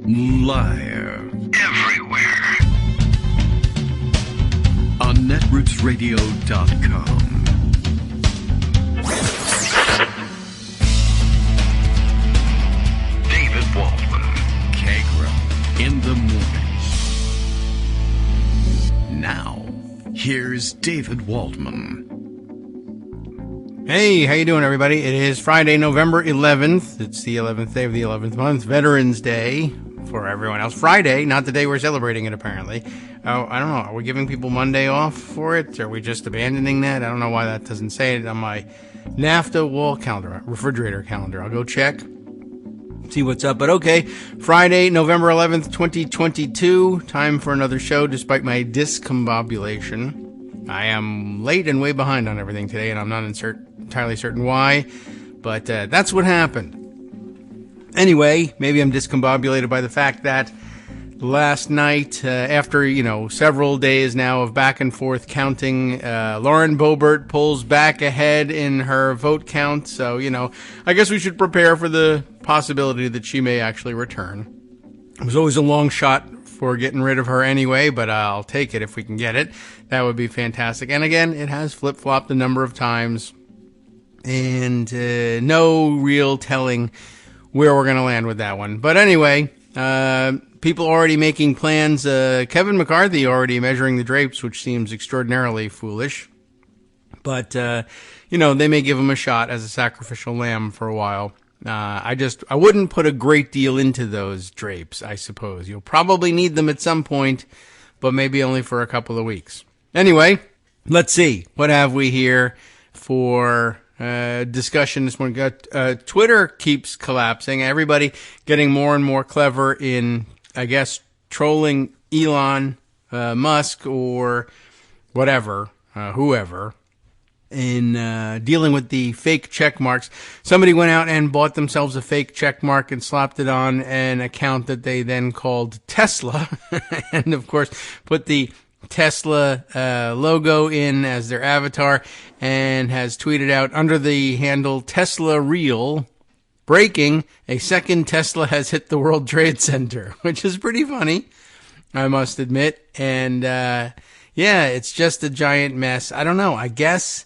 Live. Everywhere. On netrootsradio.com. David Waldman. Kagro. In the morning. Now, here's David Waldman. Hey, how you doing, everybody? It is Friday, November 11th. It's the 11th day of the 11th month, Veterans Day for everyone else. Friday, not the day we're celebrating it, apparently. Oh, I don't know. Are we giving people Monday off for it? Are we just abandoning that? I don't know why that doesn't say it on my NAFTA wall calendar, refrigerator calendar. I'll go check, see what's up. But okay, Friday, November 11th, 2022. Time for another show, despite my discombobulation. I am late and way behind on everything today, and I'm not entirely certain why, but that's what happened. Anyway, maybe I'm discombobulated by the fact that last night, after, several days now of back and forth counting, Lauren Boebert pulls back ahead in her vote count, so, I guess we should prepare for the possibility that she may actually return. It was always a long shot for getting rid of her anyway, but I'll take it if we can get it. That would be fantastic. And again, it has flip-flopped a number of times, and no real telling where we're going to land with that one. But anyway, people already making plans. Kevin McCarthy already measuring the drapes, which seems extraordinarily foolish. But, they may give him a shot as a sacrificial lamb for a while. I wouldn't put a great deal into those drapes, I suppose. You'll probably need them at some point, but maybe only for a couple of weeks. Anyway, let's see. What have we here for discussion this morning? Twitter keeps collapsing. Everybody getting more and more clever in, I guess, trolling Elon Musk or whatever, whoever, in dealing with the fake check marks. Somebody went out and bought themselves a fake check mark and slapped it on an account that they then called Tesla, and of course put the Tesla logo in as their avatar, and has tweeted out under the handle Tesla Real, breaking, a second Tesla has hit the World Trade Center, which is pretty funny, I must admit. And it's just a giant mess. I don't know. I guess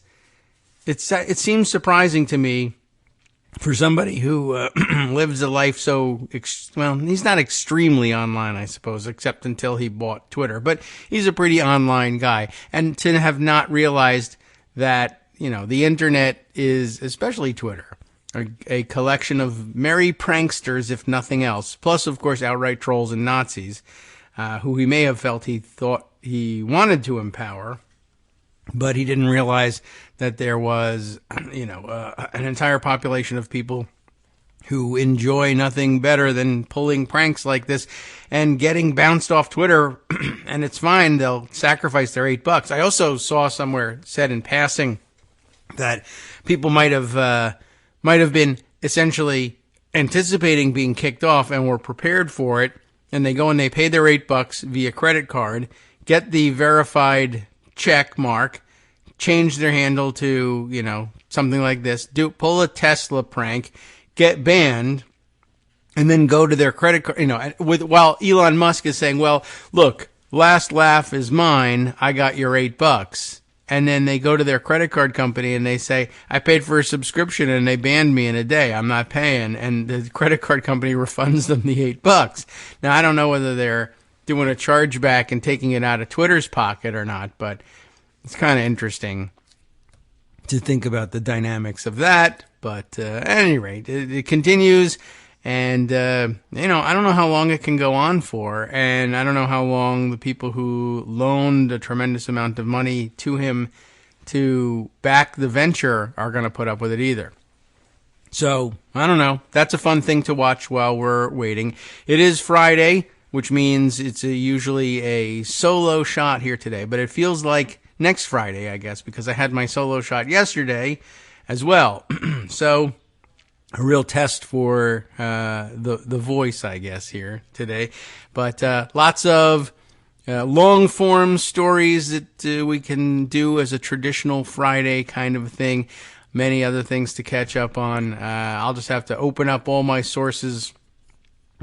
it seems surprising to me for somebody who lives a life so, he's not extremely online, I suppose, except until he bought Twitter, but he's a pretty online guy. And to have not realized that, the internet is, especially Twitter, a collection of merry pranksters, if nothing else, plus, of course, outright trolls and Nazis, who he may have felt he thought he wanted to empower, but he didn't realize that there was, an entire population of people who enjoy nothing better than pulling pranks like this and getting bounced off Twitter. And it's fine. They'll sacrifice their $8. I also saw somewhere said in passing that people might have been essentially anticipating being kicked off and were prepared for it. And they go and they pay their $8 via credit card, get the verified check mark, change their handle to, something like this, pull a Tesla prank, get banned, and then go to their credit card, while Elon Musk is saying, well, look, last laugh is mine, I got your $8. And then they go to their credit card company and they say, I paid for a subscription and they banned me in a day, I'm not paying. And the credit card company refunds them the $8. Now, I don't know whether they're doing a chargeback and taking it out of Twitter's pocket or not, but it's kind of interesting to think about the dynamics of that. But at any rate, it continues. And, I don't know how long it can go on for. And I don't know how long the people who loaned a tremendous amount of money to him to back the venture are going to put up with it either. So, I don't know. That's a fun thing to watch while we're waiting. It is Friday, which means it's usually a solo shot here today. But it feels like next Friday, I guess, because I had my solo shot yesterday as well. So, a real test for the voice, I guess, here today. But lots of long-form stories that we can do as a traditional Friday kind of thing. Many other things to catch up on. I'll just have to open up all my sources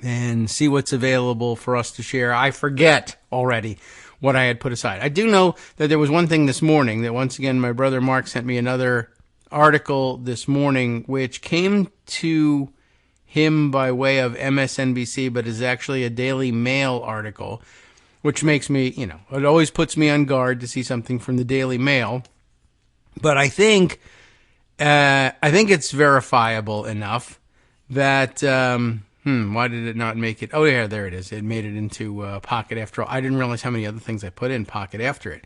and see what's available for us to share. I forget already what I had put aside. I do know that there was one thing this morning that, once again, my brother Mark sent me another article this morning, which came to him by way of MSNBC, but is actually a Daily Mail article, which makes me, it always puts me on guard to see something from the Daily Mail. But I think it's verifiable enough that, why did it not make it? Oh, yeah, there it is. It made it into Pocket after all. I didn't realize how many other things I put in Pocket after it.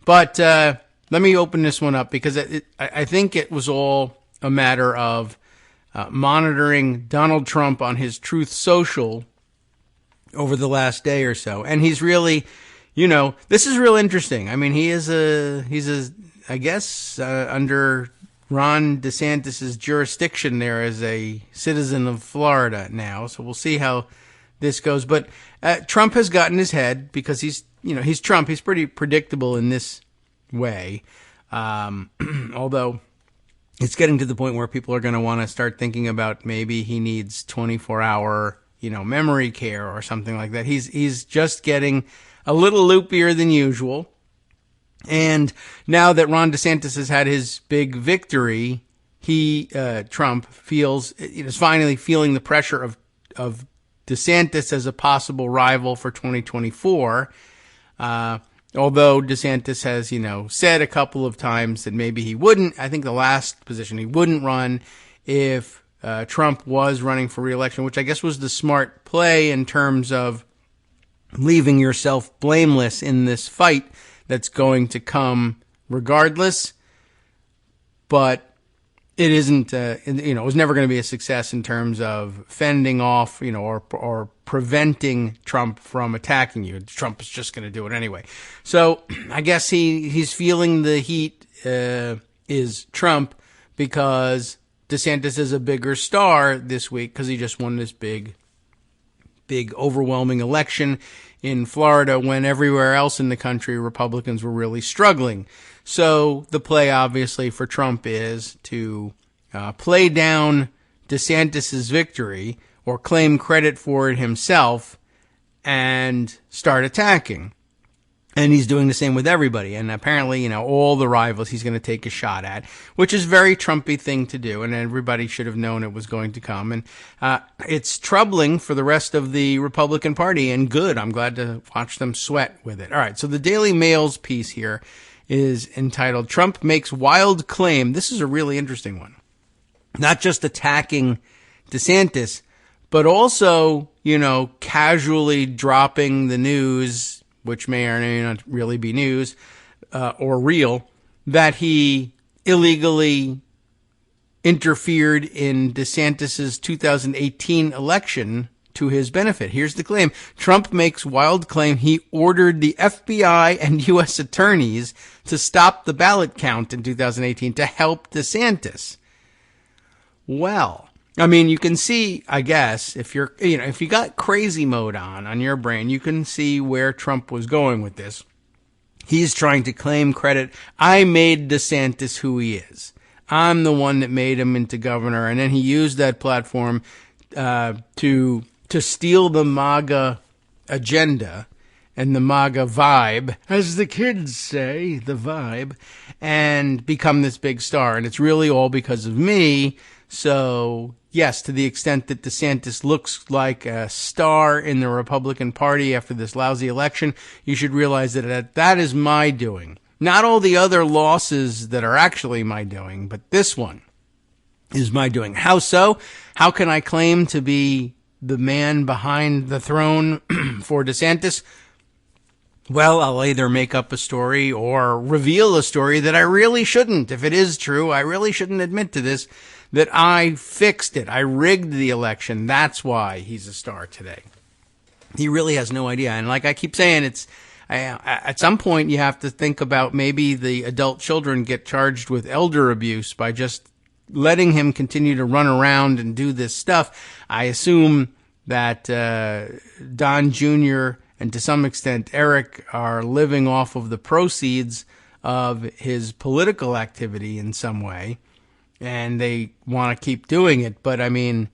But let me open this one up, because I think it was all a matter of monitoring Donald Trump on his Truth Social over the last day or so. And he's really, this is real interesting. I mean, he's I guess, under Ron DeSantis' jurisdiction there as a citizen of Florida now. So we'll see how this goes. But Trump has gotten his head, because he's Trump. He's pretty predictable in this way. Although it's getting to the point where people are going to want to start thinking about maybe he needs 24-hour, memory care or something like that. He's just getting a little loopier than usual. And now that Ron DeSantis has had his big victory, Trump is finally feeling the pressure of DeSantis as a possible rival for 2024. Although DeSantis has, said a couple of times that maybe he wouldn't. I think the last position he wouldn't run if Trump was running for re-election, which I guess was the smart play in terms of leaving yourself blameless in this fight that's going to come regardless. But it isn't, it was never going to be a success in terms of fending off, or preventing Trump from attacking you. Trump is just going to do it anyway. So I guess he's feeling the heat, is Trump, because DeSantis is a bigger star this week because he just won this big overwhelming election in Florida, when everywhere else in the country Republicans were really struggling. So the play, obviously, for Trump is to play down DeSantis's victory, or claim credit for it himself, and start attacking. And he's doing the same with everybody. And apparently, all the rivals he's going to take a shot at, which is a very Trumpy thing to do. And everybody should have known it was going to come. And it's troubling for the rest of the Republican Party, and good. I'm glad to watch them sweat with it. All right. So the Daily Mail's piece here is entitled, "Trump Makes Wild Claim." This is a really interesting one. Not just attacking DeSantis, but also, casually dropping the news, which may or may not really be news, or real, that he illegally interfered in DeSantis's 2018 election to his benefit. Here's the claim. Trump makes wild claim he ordered the FBI and U.S. attorneys to stop the ballot count in 2018 to help DeSantis. Well, I mean, you can see, I guess, if you got crazy mode on your brain, you can see where Trump was going with this. He's trying to claim credit. I made DeSantis who he is. I'm the one that made him into governor. And then he used that platform to steal the MAGA agenda and the MAGA vibe, as the kids say, the vibe, and become this big star. And it's really all because of me. So, yes, to the extent that DeSantis looks like a star in the Republican Party after this lousy election, you should realize that that is my doing. Not all the other losses that are actually my doing, but this one is my doing. How so? How can I claim to be the man behind the throne for DeSantis? Well, I'll either make up a story or reveal a story that I really shouldn't. If it is true, I really shouldn't admit to this, that I fixed it. I rigged the election. That's why he's a star today. He really has no idea. And like I keep saying, at some point you have to think about maybe the adult children get charged with elder abuse by just letting him continue to run around and do this stuff. I assume that Don Jr. and to some extent Eric are living off of the proceeds of his political activity in some way. And they want to keep doing it. But I mean,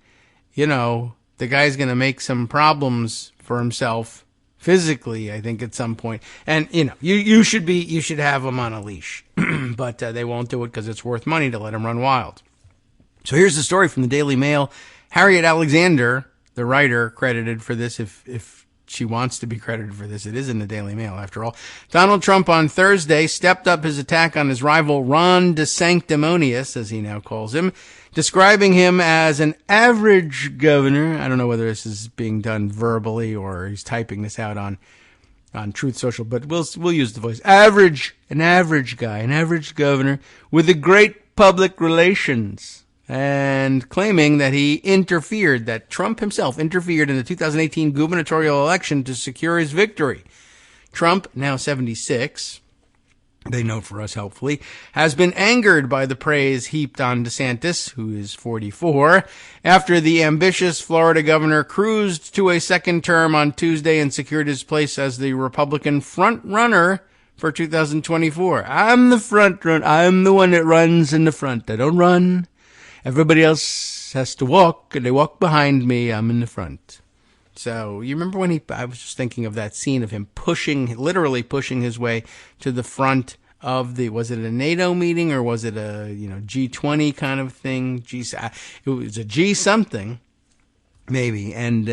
the guy's going to make some problems for himself physically, I think, at some point. And, you should have him on a leash. But they won't do it because it's worth money to let him run wild. So here's the story from the Daily Mail. Harriet Alexander, the writer, credited for this, if she wants to be credited for this. It is in the Daily Mail, after all. Donald Trump on Thursday stepped up his attack on his rival Ron DeSanctimonious, as he now calls him, describing him as an average governor. I don't know whether this is being done verbally or he's typing this out on Truth Social, but we'll use the voice. An average guy, an average governor with a great public relations. And claiming that Trump himself interfered in the 2018 gubernatorial election to secure his victory. Trump, now 76, they note for us helpfully, has been angered by the praise heaped on DeSantis, who is 44, after the ambitious Florida governor cruised to a second term on Tuesday and secured his place as the Republican front runner for 2024. I'm the front runner. I'm the one that runs in the front. I don't run. Everybody else has to walk, and they walk behind me. I'm in the front. So you remember when I was just thinking of that scene of him literally pushing his way to the front of was it a NATO meeting or was it a, G20 kind of thing? It was a G something, maybe. And,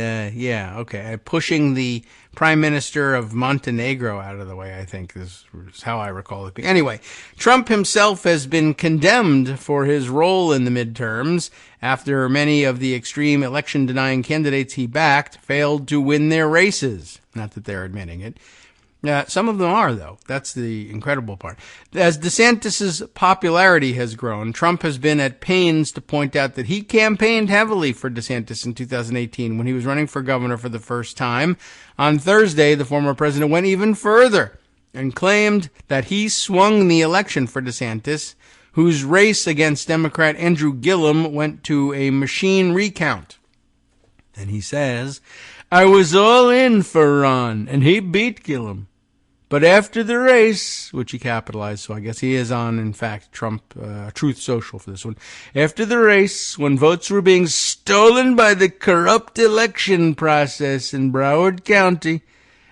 pushing the Prime Minister of Montenegro out of the way, I think is how I recall it. Anyway, Trump himself has been condemned for his role in the midterms after many of the extreme election-denying candidates he backed failed to win their races. Not that they're admitting it. Some of them are, though. That's the incredible part. As DeSantis' popularity has grown, Trump has been at pains to point out that he campaigned heavily for DeSantis in 2018 when he was running for governor for the first time. On Thursday, the former president went even further and claimed that he swung the election for DeSantis, whose race against Democrat Andrew Gillum went to a machine recount. And he says, "I was all in for Ron, and he beat Gillum. But after the race," which he capitalized, so I guess he is on, in fact, Truth Social for this one. "After the race, when votes were being stolen by the corrupt election process in Broward County,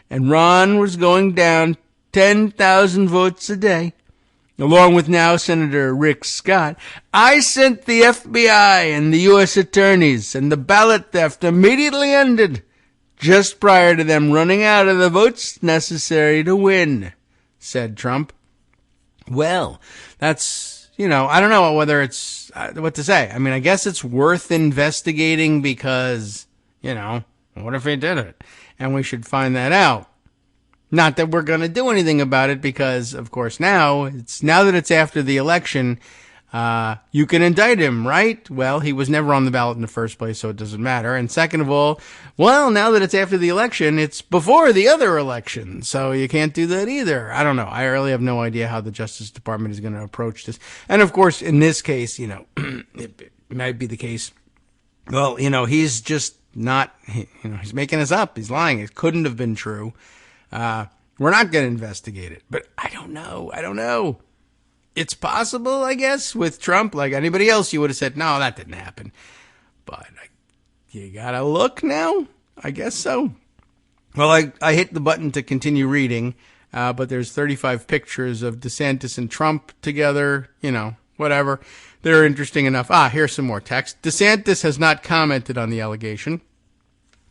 and Ron was going down 10,000 votes a day, along with now Senator Rick Scott, I sent the FBI and the U.S. attorneys, and the ballot theft immediately ended, just prior to them running out of the votes necessary to win," said Trump. Well, that's, I don't know whether it's what to say. I mean, I guess it's worth investigating because, what if he did it? And we should find that out. Not that we're going to do anything about it because, of course, now that it's after the election, you can indict him, right? Well, he was never on the ballot in the first place, so it doesn't matter. And second of all, now that it's after the election, it's before the other election, so you can't do that either. I don't know. I really have no idea how the Justice Department is going to approach this. And of course, in this case, it might be the case. Well, he's just not, he's making this up. He's lying. It couldn't have been true. We're not going to investigate it, but I don't know. It's possible, I guess, with Trump. Like anybody else, you would have said, no, that didn't happen. But you gotta look now? I guess so. Well, I hit the button to continue reading, but there's 35 pictures of DeSantis and Trump together, whatever. They're interesting enough. Here's some more text. DeSantis has not commented on the allegation.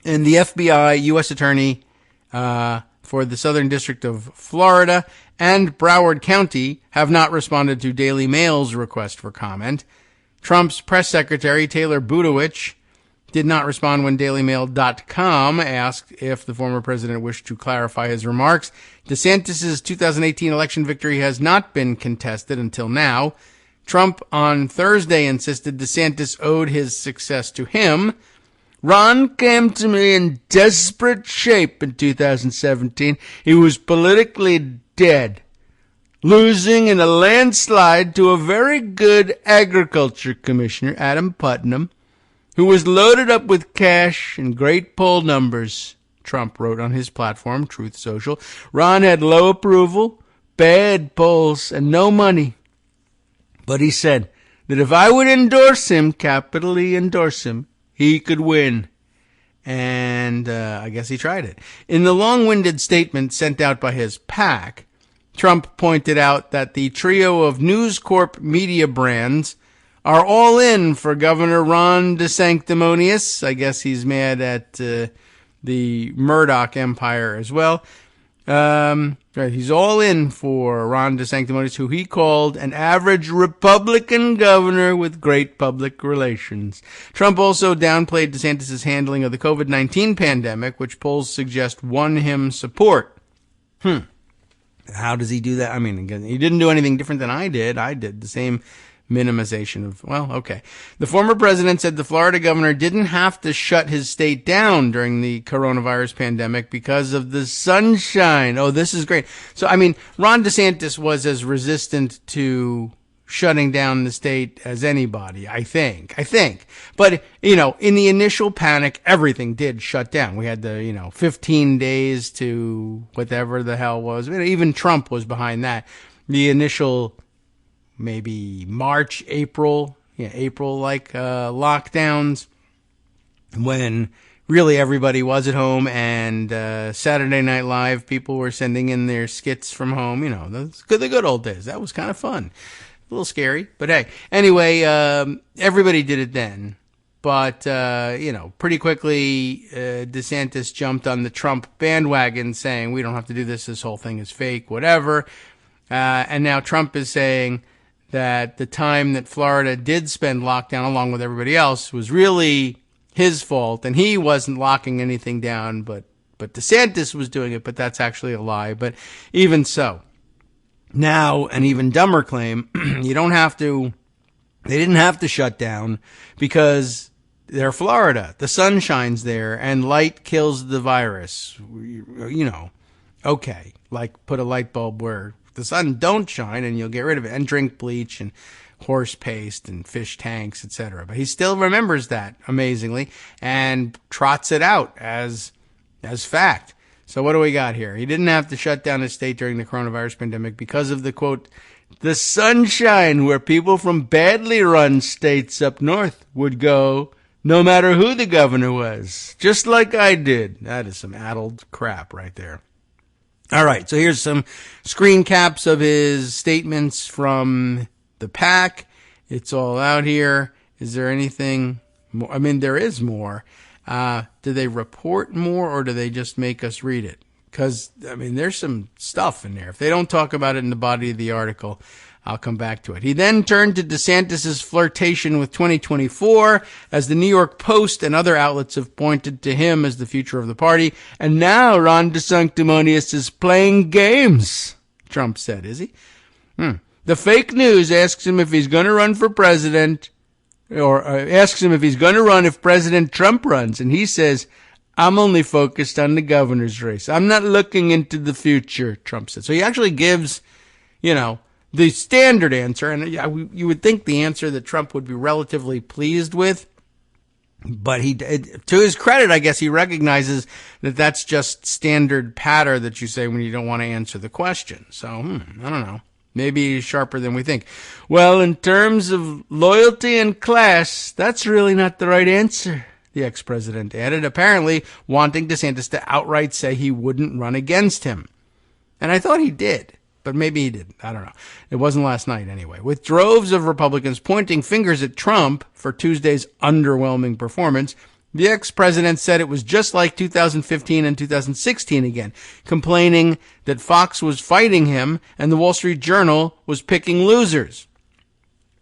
And the FBI, U.S. Attorney for the Southern District of Florida and Broward County have not responded to Daily Mail's request for comment. Trump's press secretary, Taylor Budowich, did not respond when DailyMail.com asked if the former president wished to clarify his remarks. DeSantis' 2018 election victory has not been contested until now. Trump on Thursday insisted DeSantis owed his success to him. Ron came to me in desperate shape in 2017. He was politically dead, losing in a landslide to a very good agriculture commissioner, Adam Putnam, who was loaded up with cash and great poll numbers, Trump wrote on his platform, Truth Social. Ron had low approval, bad polls, and no money. But he said that if I would endorse him, capitally endorse him, he could win. And I guess he tried it. In the long-winded statement sent out by his PAC, Trump pointed out that the trio of News Corp media brands are all in for Governor Ron DeSanctimonious. I guess he's mad at the Murdoch empire as well. Right, he's all in for Ron DeSanctimonious, who he called an average Republican governor with great public relations. Trump also downplayed DeSantis' handling of the COVID-19 pandemic, which polls suggest won him support. How does he do that? I mean, again, he didn't do anything different than I did. I did the same minimization of, well, okay. The former president said the Florida governor didn't have to shut his state down during the coronavirus pandemic because of the sunshine. Oh, this is great. So, I mean, Ron DeSantis was as resistant to shutting down the state as anybody, I think. But, you know, in the initial panic, everything did shut down. We had the, 15 days to whatever the hell was. Even Trump was behind that. The initial maybe March, April lockdowns, when really everybody was at home, and Saturday Night Live, people were sending in their skits from home. The good old days. That was kind of fun. A little scary, but hey. Anyway, everybody did it then. But, pretty quickly, DeSantis jumped on the Trump bandwagon saying, we don't have to do this. This whole thing is fake, whatever. And now Trump is saying that the time that Florida did spend lockdown along with everybody else was really his fault, and he wasn't locking anything down, but DeSantis was doing it, but that's actually a lie. But even so, now an even dumber claim, they didn't have to shut down because they're Florida. The sun shines there and light kills the virus. Okay, like put a light bulb where the sun don't shine and you'll get rid of it, and drink bleach and horse paste and fish tanks, etc. But he still remembers that, amazingly, and trots it out as fact. So what do we got here? He didn't have to shut down his state during the coronavirus pandemic because of the, quote, the sunshine where people from badly run states up north would go no matter who the governor was, just like I did. That is some addled crap right there. All right, so here's some screen caps of his statements from the PAC. It's all out here. Is there anything more? I mean, there is more. Do they report more, or do they just make us read it? Because, I mean, there's some stuff in there. If they don't talk about it in the body of the article, I'll come back to it. He then turned to DeSantis' flirtation with 2024, as the New York Post and other outlets have pointed to him as the future of the party. And now Ron DeSanctimonious is playing games, Trump said. Is he? The fake news asks him if he's going to run for president, or asks him if he's going to run if President Trump runs. And he says, I'm only focused on the governor's race. I'm not looking into the future, Trump said. So he actually gives, the standard answer, and you would think the answer that Trump would be relatively pleased with, but to his credit, I guess he recognizes that that's just standard patter that you say when you don't want to answer the question. So, I don't know. Maybe he's sharper than we think. Well, in terms of loyalty and class, that's really not the right answer, the ex-president added, apparently wanting DeSantis to outright say he wouldn't run against him. And I thought he did. But maybe he didn't. I don't know. It wasn't last night anyway. With droves of Republicans pointing fingers at Trump for Tuesday's underwhelming performance, the ex-president said it was just like 2015 and 2016 again, complaining that Fox was fighting him and the Wall Street Journal was picking losers.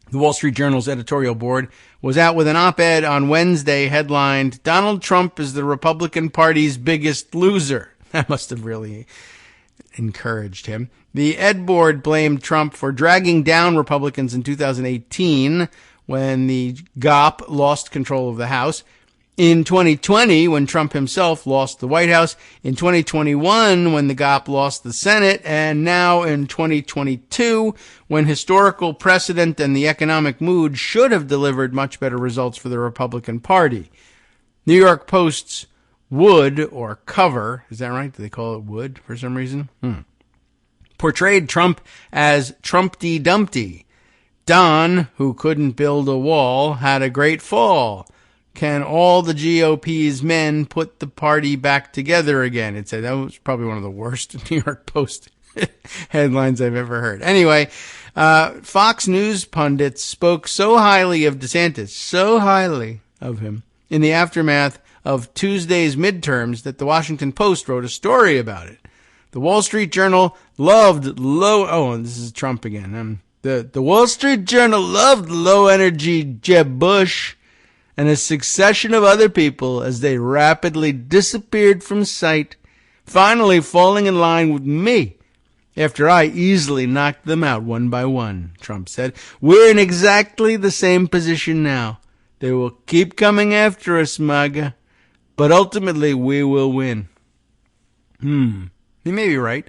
The Wall Street Journal's editorial board was out with an op-ed on Wednesday headlined, Donald Trump is the Republican Party's biggest loser. That must have really encouraged him. The Ed Board blamed Trump for dragging down Republicans in 2018 when the GOP lost control of the House, in 2020 when Trump himself lost the White House, in 2021 when the GOP lost the Senate, and now in 2022 when historical precedent and the economic mood should have delivered much better results for the Republican Party. New York Post's Wood, or cover, is that right? Do they call it Wood for some reason? Portrayed Trump as Trumpty Dumpty. Don, who couldn't build a wall, had a great fall. can all the GOP's men put the party back together again? It said that was probably one of the worst New York Post headlines I've ever heard. Anyway, Fox News pundits spoke so highly of DeSantis, so highly of him, in the aftermath of Tuesday's midterms that the Washington Post wrote a story about it. The Wall Street Journal loved and this is Trump again. The Wall Street Journal loved low-energy Jeb Bush and a succession of other people as they rapidly disappeared from sight, finally falling in line with me after I easily knocked them out one by one, Trump said. We're in exactly the same position now. They will keep coming after us, MAGA, but ultimately we will win. He may be right.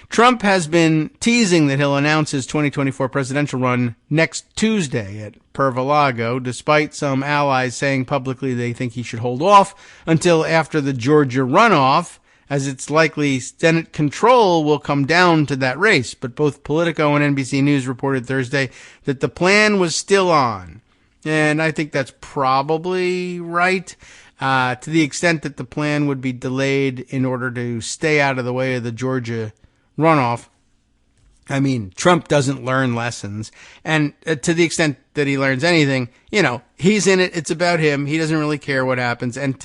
Trump has been teasing that he'll announce his 2024 presidential run next Tuesday at Mar-a-Lago, despite some allies saying publicly they think he should hold off until after the Georgia runoff, as it's likely Senate control will come down to that race. But both Politico and NBC News reported Thursday that the plan was still on. And I think that's probably right. To the extent that the plan would be delayed in order to stay out of the way of the Georgia runoff. I mean, Trump doesn't learn lessons. And to the extent that he learns anything, he's in it. It's about him. He doesn't really care what happens. And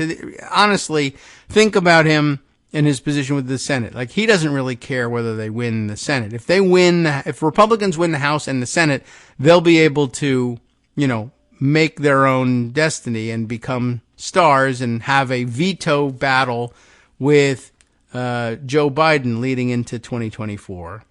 honestly, think about him in his position with the Senate. Like, he doesn't really care whether they win the Senate. If Republicans win the House and the Senate, they'll be able to, make their own destiny and become stars and have a veto battle with Joe Biden leading into 2024.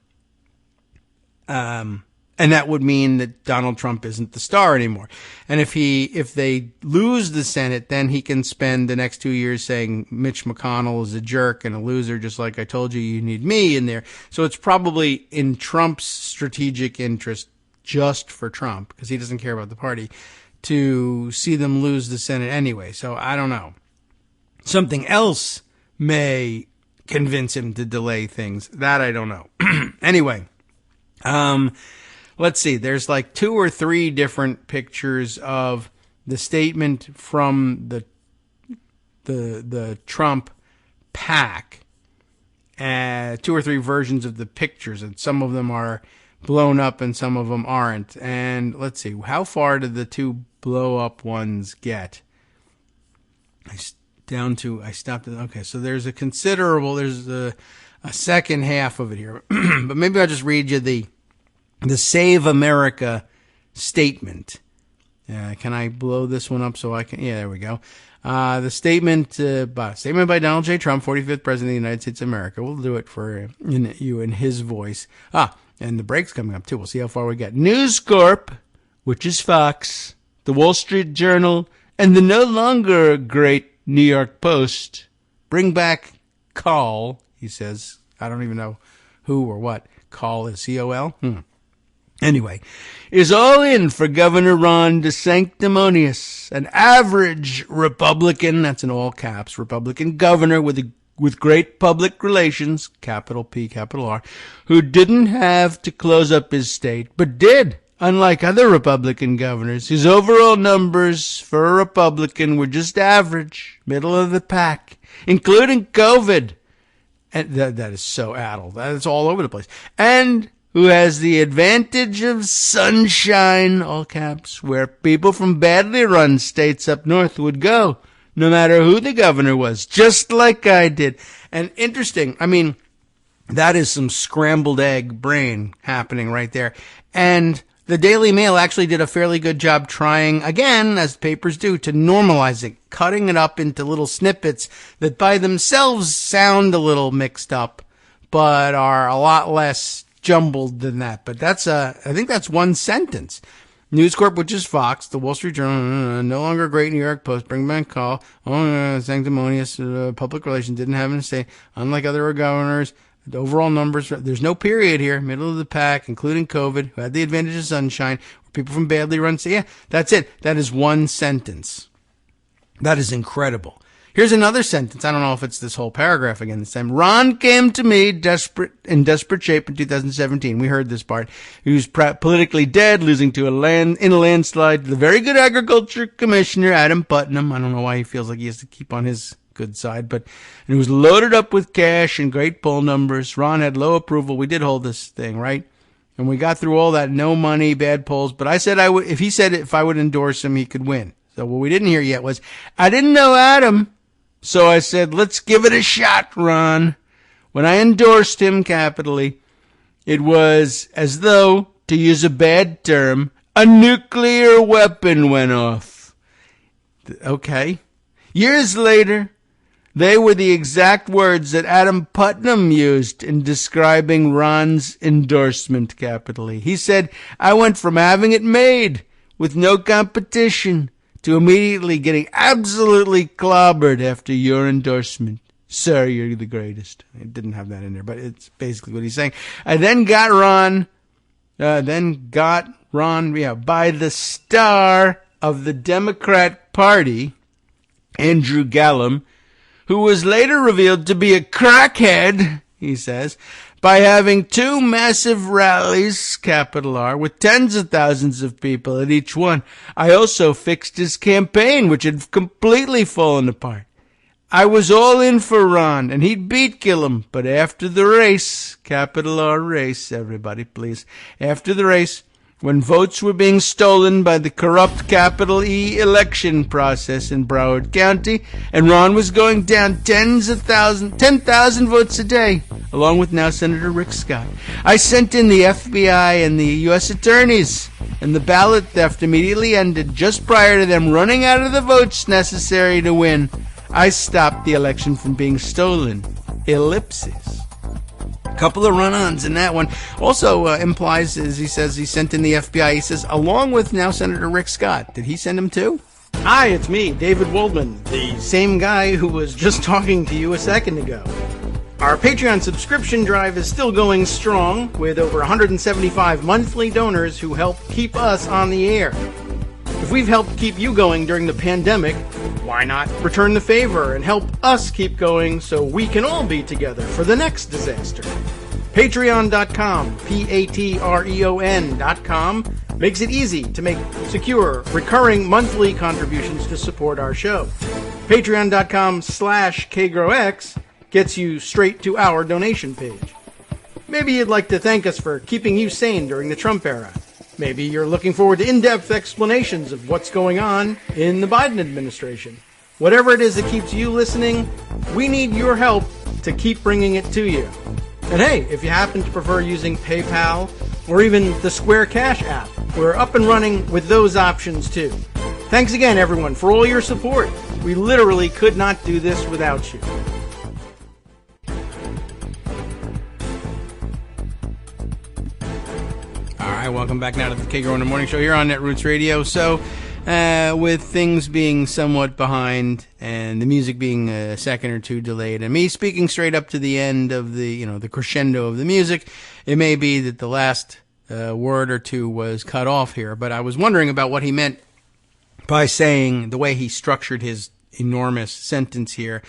And that would mean that Donald Trump isn't the star anymore. And if they lose the Senate, then he can spend the next 2 years saying Mitch McConnell is a jerk and a loser, just like I told you, you need me in there. So it's probably in Trump's strategic interest, just for Trump, because he doesn't care about the party, to see them lose the Senate anyway. So I don't know. Something else may convince him to delay things. That I don't know. Anyway, let's see. There's like 2 or 3 different pictures of the statement from the Trump PAC. 2 or 3 versions of the pictures, and some of them are blown up and some of them aren't. And let's see, how far did the 2 blow up ones get? I stopped it. Okay, so there's a second half of it here. But maybe I'll just read you the Save America statement. Can I blow this one up so I can? Yeah, there we go. The statement by Donald J. Trump, 45th President of the United States of America. We'll do it for you in his voice. And the break's coming up, too. We'll see how far we get. News Corp, which is Fox, the Wall Street Journal, and the no longer great New York Post bring back Call, he says. I don't even know who or what Call is. C-O-L? Anyway, is all in for Governor Ron DeSanctimonious, an average Republican, that's in all caps, Republican governor with great public relations, capital P, capital R, who didn't have to close up his state, but did, unlike other Republican governors, whose overall numbers for a Republican were just average, middle of the pack, including COVID. And that is so addled. That is all over the place. And who has the advantage of sunshine, all caps, where people from badly run states up north would go, no matter who the governor was, just like I did. And interesting, I mean, that is some scrambled egg brain happening right there. And the Daily Mail actually did a fairly good job trying, again, as papers do, to normalize it, cutting it up into little snippets that by themselves sound a little mixed up, but are a lot less jumbled than that. But I think that's one sentence. News Corp, which is Fox, the Wall Street Journal, no longer great New York Post, bring back Call, sanctimonious public relations, didn't have an estate, unlike other governors, the overall numbers, there's no period here, middle of the pack, including COVID, who had the advantage of sunshine, people from badly run states. Yeah, that's it. That is one sentence. That is incredible. Here's another sentence. I don't know if it's this whole paragraph again this time. Ron came to me in desperate shape in 2017. We heard this part. He was politically dead, losing in a landslide to the very good agriculture commissioner, Adam Putnam. I don't know why he feels like he has to keep on his good side, but and it was loaded up with cash and great poll numbers. Ron had low approval. We did hold this thing, right? And we got through all that, no money, bad polls. But I said if I would endorse him, he could win. So what we didn't hear yet was, I didn't know Adam. So I said, let's give it a shot, Ron. When I endorsed him capitally, it was as though, to use a bad term, a nuclear weapon went off. Okay. Years later, they were the exact words that Adam Putnam used in describing Ron's endorsement capitally. He said, I went from having it made with no competition to immediately getting absolutely clobbered after your endorsement. Sir, you're the greatest. It didn't have that in there, but it's basically what he's saying. I then got Ron, by the star of the Democrat Party, Andrew Gallum, who was later revealed to be a crackhead, he says, by having 2 massive rallies, capital R, with tens of thousands of people at each one. I also fixed his campaign, which had completely fallen apart. I was all in for Ron, and he'd beat Gillum, but after the race, capital R race, everybody please, after the race, when votes were being stolen by the corrupt capital E election process in Broward County, and Ron was going down 10,000 votes a day, along with now Senator Rick Scott. I sent in the FBI and the U.S. attorneys, and the ballot theft immediately ended just prior to them running out of the votes necessary to win. I stopped the election from being stolen. Ellipsis. Couple of run-ons in that one. Also implies, as he says, he sent in the FBI. He says, along with now Senator Rick Scott. Did he send him too? Hi, it's me, David Waldman, the same guy who was just talking to you a second ago. Our Patreon subscription drive is still going strong, with over 175 monthly donors who help keep us on the air. If we've helped keep you going during the pandemic, why not return the favor and help us keep going so we can all be together for the next disaster? Patreon.com, Patreon.com, makes it easy to make secure, recurring monthly contributions to support our show. Patreon.com/KagroX gets you straight to our donation page. Maybe you'd like to thank us for keeping you sane during the Trump era. Maybe you're looking forward to in-depth explanations of what's going on in the Biden administration. Whatever it is that keeps you listening, we need your help to keep bringing it to you. And hey, if you happen to prefer using PayPal or even the Square Cash app, we're up and running with those options too. Thanks again, everyone, for all your support. We literally could not do this without you. All right, welcome back now to the Kagro in the Morning Show here on Netroots Radio. So, with things being somewhat behind and the music being a second or two delayed, and me speaking straight up to the end of the crescendo of the music, it may be that the last word or two was cut off here. But I was wondering about what he meant by saying the way he structured his enormous sentence here.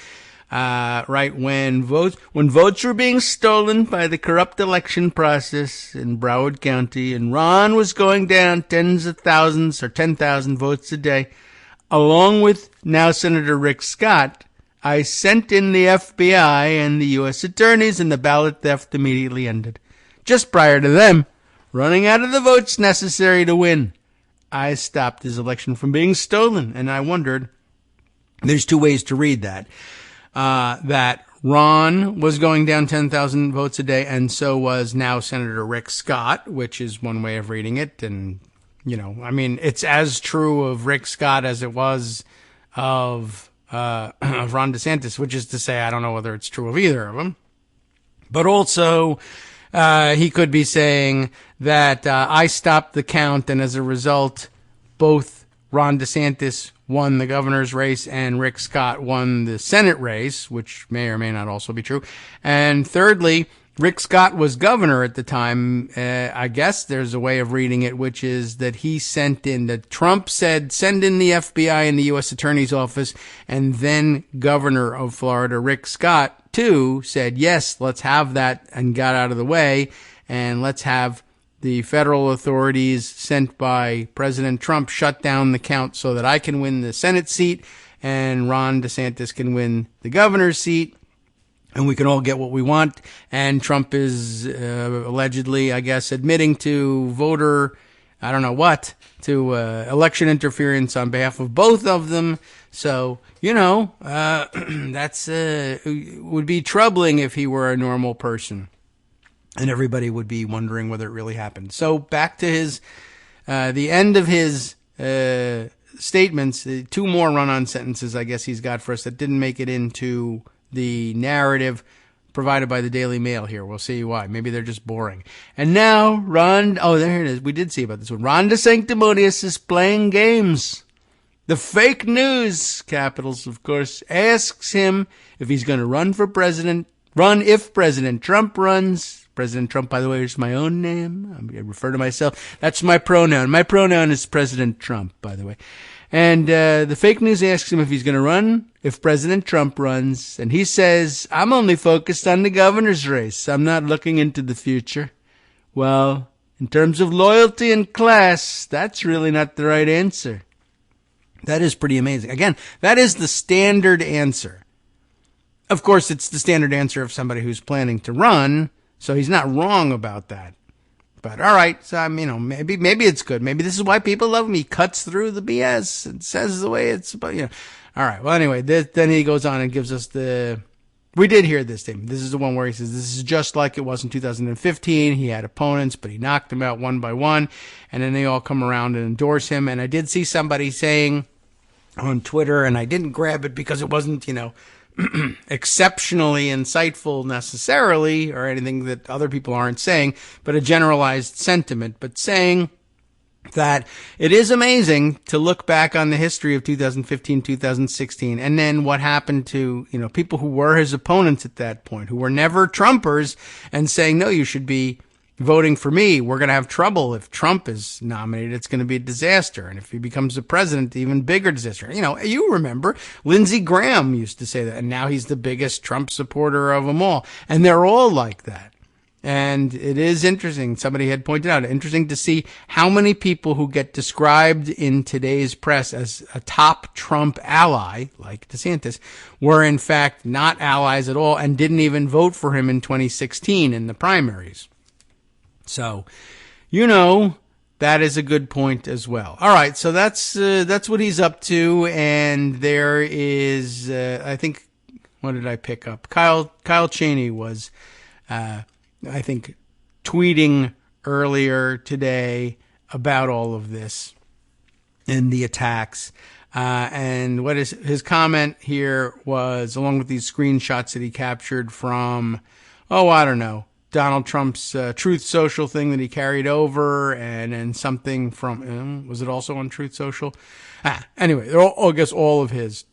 Right, when votes were being stolen by the corrupt election process in Broward County, and Ron was going down tens of thousands or 10,000 votes a day, along with now Senator Rick Scott, I sent in the FBI and the U.S. attorneys, and the ballot theft immediately ended. Just prior to them running out of the votes necessary to win, I stopped his election from being stolen. And I wondered, there's two ways to read that. That Ron was going down 10,000 votes a day, and so was now Senator Rick Scott, which is one way of reading it. And, it's as true of Rick Scott as it was of Ron DeSantis, which is to say, I don't know whether it's true of either of them. But also, he could be saying that I stopped the count, and as a result, both Ron DeSantis won the governor's race and Rick Scott won the Senate race, which may or may not also be true. And thirdly, Rick Scott was governor at the time. I guess there's a way of reading it, which is that he that Trump said, send in the FBI and the U.S. Attorney's Office, and then Governor of Florida, Rick Scott, too, said, yes, let's have that, and got out of the way, and let's have the federal authorities sent by President Trump shut down the count so that I can win the Senate seat and Ron DeSantis can win the governor's seat. And we can all get what we want. And Trump is allegedly, I guess, admitting to election interference on behalf of both of them. So, that's would be troubling if he were a normal person. And everybody would be wondering whether it really happened. So back to the end of his statements, 2 more run-on sentences I guess he's got for us that didn't make it into the narrative provided by the Daily Mail here. We'll see why. Maybe they're just boring. And now, there it is. We did see about this one. Ron DeSanctimonious is playing games. The fake news, capitals, of course, asks him if he's going to run if President Trump runs. President Trump, by the way, is my own name. I refer to myself. That's my pronoun. My pronoun is President Trump, by the way. And the fake news asks him if he's going to run if President Trump runs. And he says, I'm only focused on the governor's race. I'm not looking into the future. Well, in terms of loyalty and class, that's really not the right answer. That is pretty amazing. Again, that is the standard answer. Of course, it's the standard answer of somebody who's planning to run, so he's not wrong about that. But all right, so maybe it's good. Maybe this is why people love him. He cuts through the BS and says the way it's supposed. All right. Well, anyway, then he goes on and gives us we did hear this statement. This is the one where he says, this is just like it was in 2015. He had opponents, but he knocked them out one by one. And then they all come around and endorse him. And I did see somebody saying on Twitter, and I didn't grab it because it wasn't, exceptionally insightful necessarily or anything that other people aren't saying, but a generalized sentiment, but saying that it is amazing to look back on the history of 2015, 2016, and then what happened to, people who were his opponents at that point, who were never Trumpers, and saying, no, you should be voting for me. We're going to have trouble if Trump is nominated. It's going to be a disaster. And if he becomes the president, even bigger disaster. You remember Lindsey Graham used to say that, and now he's the biggest Trump supporter of them all. And they're all like that. And it is interesting. Somebody had pointed out, interesting to see how many people who get described in today's press as a top Trump ally, like DeSantis, were in fact not allies at all and didn't even vote for him in 2016 in the primaries. So, that is a good point as well. All right, so that's what he's up to, and there is, I think, what did I pick up? Kyle Cheney was, I think, tweeting earlier today about all of this and the attacks. And what is his comment here was, along with these screenshots that he captured from, I don't know, Donald Trump's Truth Social thing that he carried over, and then something from, was it also on Truth Social? Anyway, I guess all of his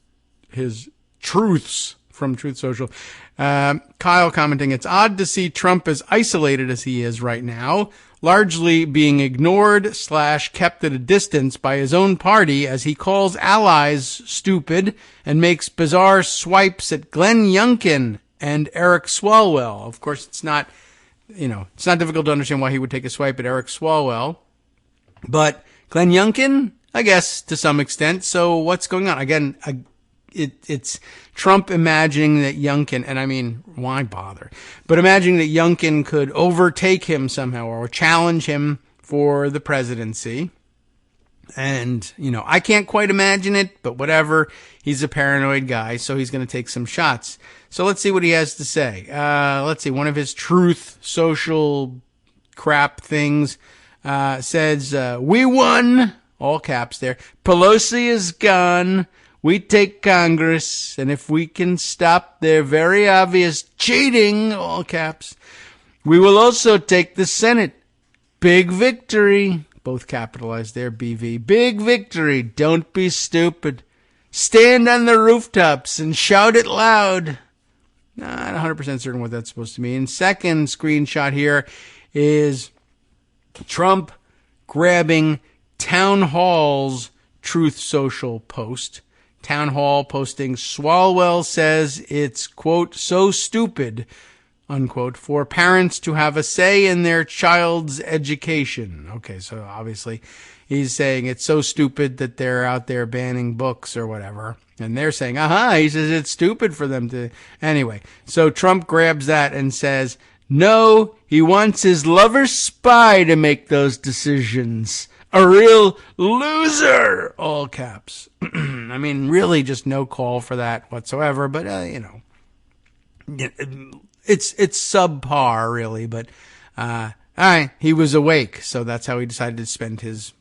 truths from Truth Social. Kyle commenting, it's odd to see Trump as isolated as he is right now, largely being ignored / kept at a distance by his own party as he calls allies stupid and makes bizarre swipes at Glenn Youngkin and Eric Swalwell. Of course, it's not difficult to understand why he would take a swipe at Eric Swalwell. But Glenn Youngkin, I guess, to some extent. So what's going on? Again, it's Trump imagining that Youngkin, and I mean, why bother? But imagining that Youngkin could overtake him somehow or challenge him for the presidency. And, I can't quite imagine it, but whatever. He's a paranoid guy, so he's going to take some shots. So let's see what he has to say. Let's see. One of his Truth Social crap things says, we won, all caps there. Pelosi is gone. We take Congress. And if we can stop their very obvious cheating, all caps, we will also take the Senate. Big victory. Both capitalized there, BV. Big victory. Don't be stupid. Stand on the rooftops and shout it loud. Not 100% certain what that's supposed to mean. Second screenshot here is Trump grabbing Town Hall's Truth Social post. Town Hall posting, Swalwell says it's, quote, so stupid, unquote, for parents to have a say in their child's education. Okay, so obviously he's saying it's so stupid that they're out there banning books or whatever. And they're saying, he says it's stupid for them to. Anyway, so Trump grabs that and says, no, he wants his lover spy to make those decisions. A real loser, all caps. I mean, really just no call for that whatsoever, but, it's subpar, really, but, all right, he was awake, so that's how he decided to spend his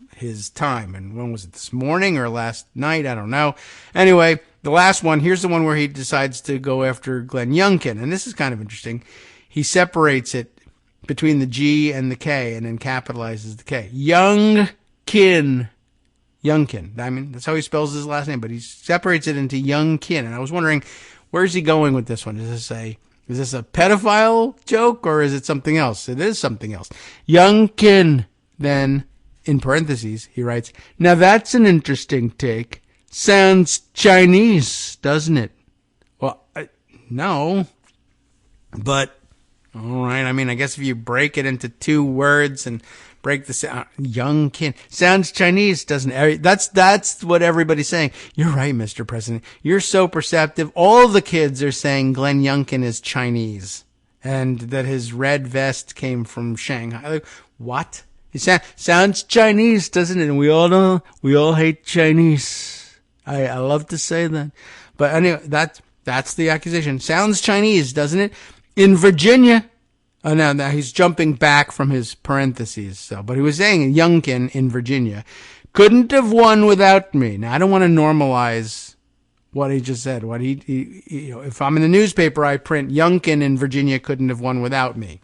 time. And when was it, this morning or last night? I don't know. Anyway, the last one, here's the one where he decides to go after Glenn Youngkin, and this is kind of interesting. He separates it between the G and the K and then capitalizes the K. Youngkin. I mean, that's how he spells his last name, but he separates it into Youngkin. And I was wondering, where's he going with this one? Is this a pedophile joke or is it something else? It is something else. Youngkin. Then, in parentheses, he writes, now that's an interesting take. Sounds Chinese, doesn't it? Well, no. But, all right. I mean, I guess if you break it into two words and break the sound, Youngkin sounds Chinese, doesn't it? That's what everybody's saying. You're right, Mr. President. You're so perceptive. All the kids are saying Glenn Youngkin is Chinese and that his red vest came from Shanghai. Like, what? It sounds Chinese, doesn't it? And we all know, we all hate Chinese. I love to say that. But anyway, that's the accusation. Sounds Chinese, doesn't it? In Virginia. Oh, now he's jumping back from his parentheses. So, but he was saying Youngkin in Virginia couldn't have won without me. Now, I don't want to normalize what he just said. What he if I'm in the newspaper, I print Youngkin in Virginia couldn't have won without me.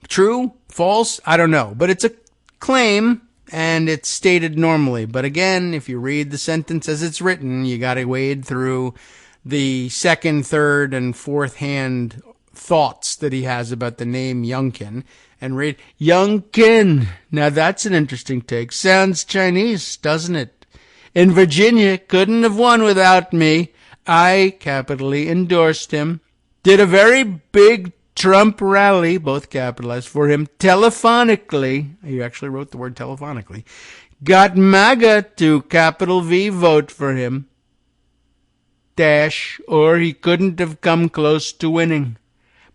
True? False? I don't know. But it's a claim, and it's stated normally. But again, if you read the sentence as it's written, you got to wade through the second, third, and fourth hand thoughts that he has about the name Youngkin and read Youngkin. Now that's an interesting take. Sounds Chinese, doesn't it? In Virginia, couldn't have won without me. I capitally endorsed him. Did a very big Trump rally, both capitalized, for him telephonically. He actually wrote the word telephonically. Got MAGA to capital V vote for him. Or he couldn't have come close to winning.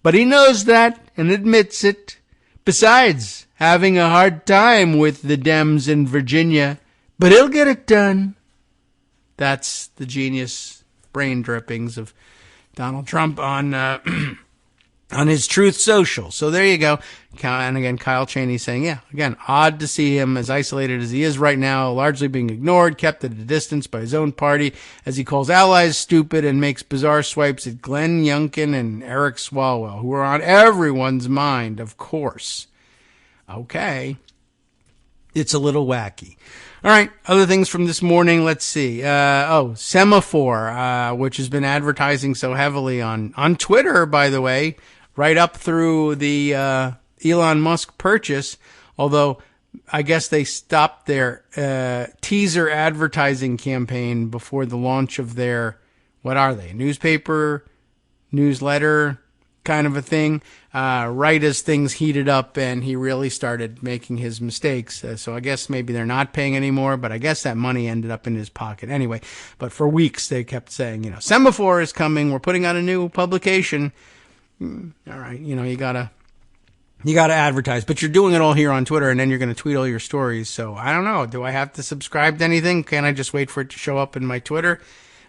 But he knows that and admits it. Besides, having a hard time with the Dems in Virginia. But he'll get it done. That's the genius brain drippings of Donald Trump on his Truth Social. So there you go. And again, Kyle Cheney saying, again, odd to see him as isolated as he is right now, largely being ignored, kept at a distance by his own party, as he calls allies stupid and makes bizarre swipes at Glenn Youngkin and Eric Swalwell, who are on everyone's mind, of course. Okay. It's a little wacky. All right, other things from this morning, let's see. Semaphore, which has been advertising so heavily on Twitter, by the way, right up through the Elon Musk purchase, although I guess they stopped their teaser advertising campaign before the launch of their, what are they, newspaper, newsletter kind of a thing, right as things heated up and he really started making his mistakes. So I guess maybe they're not paying anymore, but I guess that money ended up in his pocket anyway. But for weeks they kept saying, Semaphore is coming, we're putting out a new publication. All right, you gotta advertise, but you're doing it all here on Twitter and then you're going to tweet all your stories. So I don't know. Do I have to subscribe to anything? Can't I just wait for it to show up in my Twitter?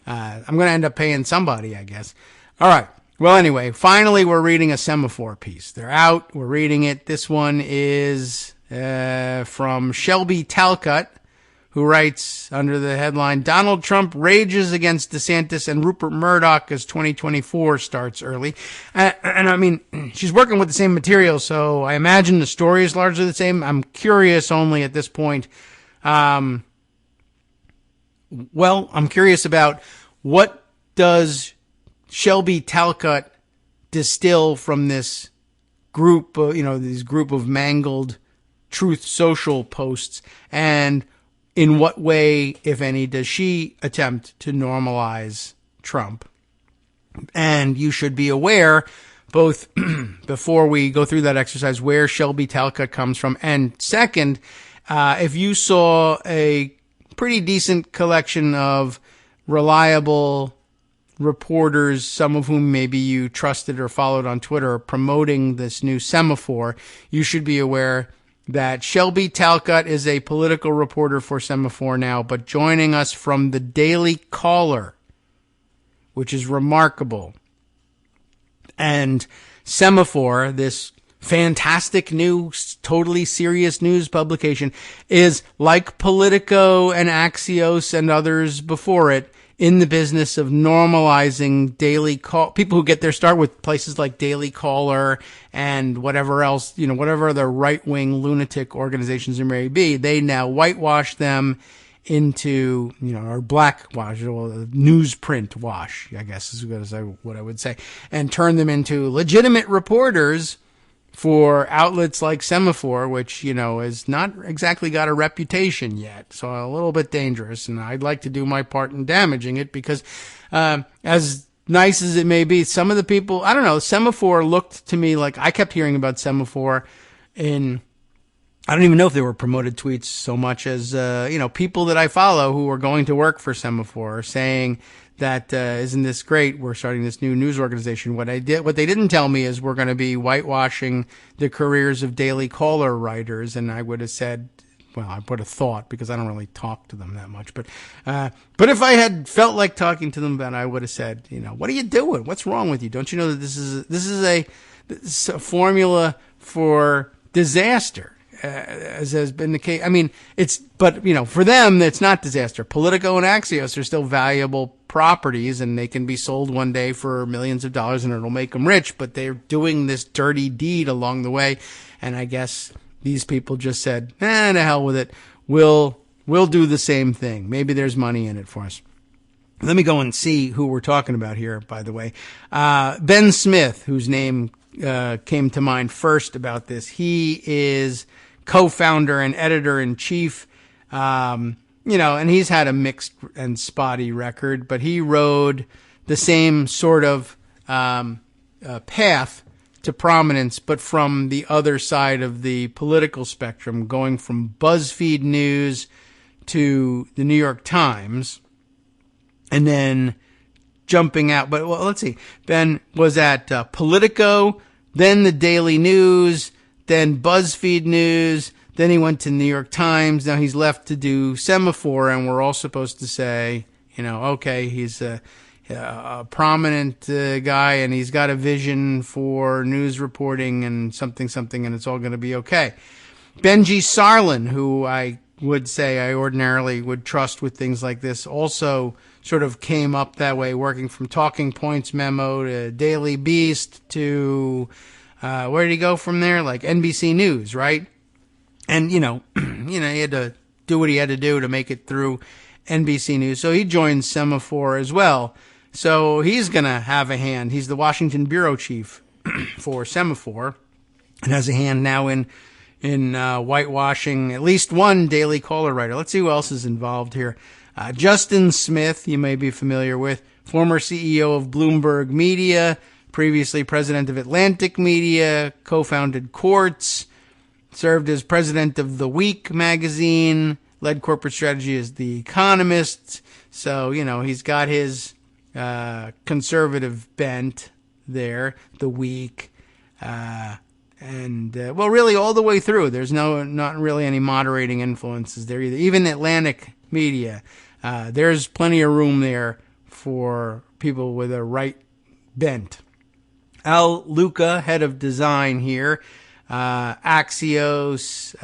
I'm going to end up paying somebody, I guess. All right. Well, anyway, finally, we're reading a Semaphore piece. They're out. We're reading it. This one is from Shelby Talcott, who writes under the headline, Donald Trump rages against DeSantis and Rupert Murdoch as 2024 starts early. And I mean, she's working with the same material, so I imagine the story is largely the same. I'm curious only at this point. I'm curious about what does Shelby Talcott distill from this group, this group of mangled Truth Social posts, and in what way, if any, does she attempt to normalize Trump? And you should be aware, both before we go through that exercise, where Shelby Talcott comes from, and second, if you saw a pretty decent collection of reliable reporters, some of whom maybe you trusted or followed on Twitter, promoting this new Semafor, you should be aware that Shelby Talcott is a political reporter for Semafor now, but joining us from the Daily Caller, which is remarkable. And Semafor, this fantastic new, totally serious news publication, is like Politico and Axios and others before it, in the business of normalizing daily call, people who get their start with places like Daily Caller and whatever else, whatever the right-wing lunatic organizations there may be, they now whitewash them into, or blackwash, well, newsprint wash, I guess is what I would say, and turn them into legitimate reporters for outlets like Semafor, which, has not exactly got a reputation yet. So a little bit dangerous. And I'd like to do my part in damaging it because, as nice as it may be, some of the people, I don't know, Semafor looked to me like I kept hearing about Semafor I don't even know if they were promoted tweets so much as, people that I follow who are going to work for Semafor saying that, isn't this great? We're starting this new news organization. What they didn't tell me is we're going to be whitewashing the careers of Daily Caller writers. And I would have said, well, I would have thought, because I don't really talk to them that much, but if I had felt like talking to them, then I would have said, what are you doing? What's wrong with you? Don't you know that this is a formula for disaster? As has been the case. I mean, for them, it's not disaster. Politico and Axios are still valuable properties, and they can be sold one day for millions of dollars, and it'll make them rich, but they're doing this dirty deed along the way, and I guess these people just said, to hell with it. We'll do the same thing. Maybe there's money in it for us. Let me go and see who we're talking about here, by the way. Ben Smith, whose name came to mind first about this. He is co-founder and editor-in-chief, and he's had a mixed and spotty record, but he rode the same sort of path to prominence, but from the other side of the political spectrum, going from BuzzFeed News to the New York Times, and then jumping out. But let's see. Ben was at Politico, then the Daily News, then BuzzFeed News, then he went to New York Times. Now he's left to do Semafor, and we're all supposed to say, okay, he's a prominent guy, and he's got a vision for news reporting and something, and it's all going to be okay. Benji Sarlin, who I would say I ordinarily would trust with things like this, also sort of came up that way, working from Talking Points Memo to Daily Beast to where did he go from there? Like NBC News, right? And he had to do what he had to do to make it through NBC News. So he joined Semafor as well. So he's gonna have a hand. He's the Washington bureau chief for Semafor, and has a hand now in whitewashing at least one Daily Caller writer. Let's see who else is involved here. Justin Smith, you may be familiar with, former CEO of Bloomberg Media, previously president of Atlantic Media, co-founded Quartz, served as president of The Week magazine, led corporate strategy as The Economist. So, he's got his conservative bent there, The Week, and really all the way through. There's not really any moderating influences there either. Even Atlantic Media, there's plenty of room there for people with a right bent. Al Luca, head of design here, Axios,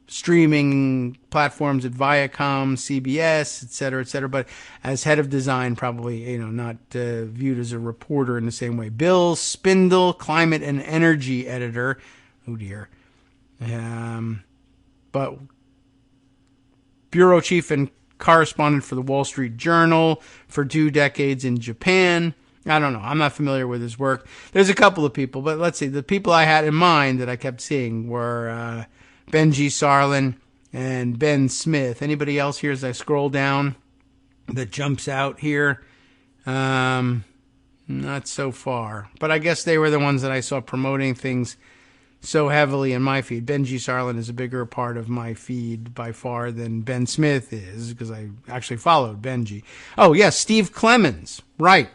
streaming platforms at Viacom, CBS, et cetera, but as head of design, probably, not viewed as a reporter in the same way. Bill Spindle, climate and energy editor. Oh dear. But bureau chief and correspondent for the Wall Street Journal for 2 decades in Japan. I don't know. I'm not familiar with his work. There's a couple of people, but let's see. The people I had in mind that I kept seeing were Benji Sarlin and Ben Smith. Anybody else here as I scroll down that jumps out here? Not so far. But I guess they were the ones that I saw promoting things so heavily in my feed. Benji Sarlin is a bigger part of my feed by far than Ben Smith is, because I actually followed Benji. Oh, yes, Steve Clemens. Right.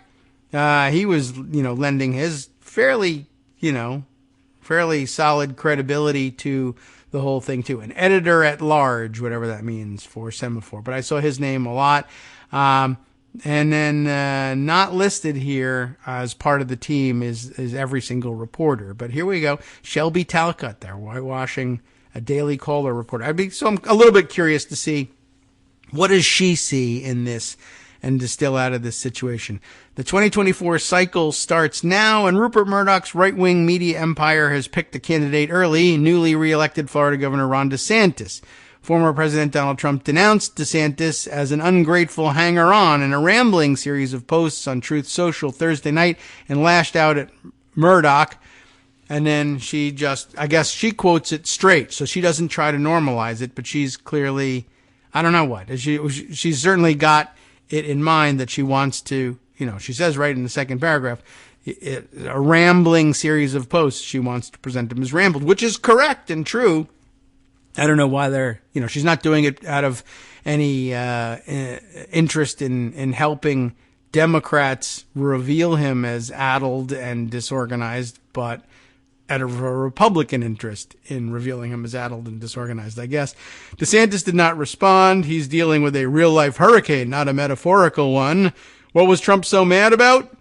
He was, lending his fairly solid credibility to the whole thing, too. An editor at large, whatever that means for Semaphore. But I saw his name a lot. And then not listed here as part of the team is every single reporter. But here we go. Shelby Talcott there, whitewashing a Daily Caller reporter. So I'm a little bit curious to see what does she see in this and distill out of this situation. The 2024 cycle starts now, and Rupert Murdoch's right-wing media empire has picked a candidate early, newly re-elected Florida Governor Ron DeSantis. Former President Donald Trump denounced DeSantis as an ungrateful hanger-on in a rambling series of posts on Truth Social Thursday night and lashed out at Murdoch. And then she she quotes it straight, so she doesn't try to normalize it, but she's clearly, I don't know what. She's certainly got it in mind that she wants to, she says right in the second paragraph, a rambling series of posts. She wants to present them as rambled, which is correct and true. I don't know why she's not doing it out of any interest in helping Democrats reveal him as addled and disorganized, but out of a Republican interest in revealing him as addled and disorganized, I guess. DeSantis did not respond. He's dealing with a real-life hurricane, not a metaphorical one. What was Trump so mad about?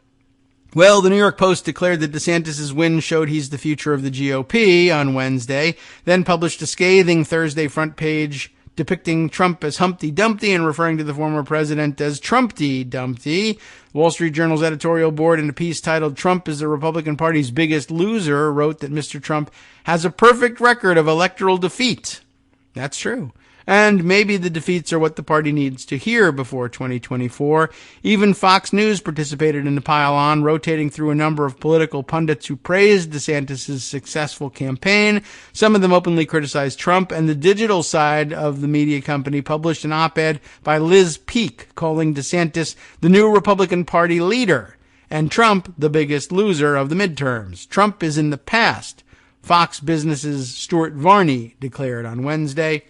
Well, the New York Post declared that DeSantis' win showed he's the future of the GOP on Wednesday, then published a scathing Thursday front page depicting Trump as Humpty Dumpty and referring to the former president as Trumpty Dumpty. Wall Street Journal's editorial board, in a piece titled "Trump is the Republican Party's Biggest Loser," wrote that Mr. Trump has a perfect record of electoral defeat. That's true. And maybe the defeats are what the party needs to hear before 2024. Even Fox News participated in the pile-on, rotating through a number of political pundits who praised DeSantis' successful campaign. Some of them openly criticized Trump, and the digital side of the media company published an op-ed by Liz Peek calling DeSantis the new Republican Party leader and Trump the biggest loser of the midterms. Trump is in the past, Fox Business's Stuart Varney declared on Wednesday.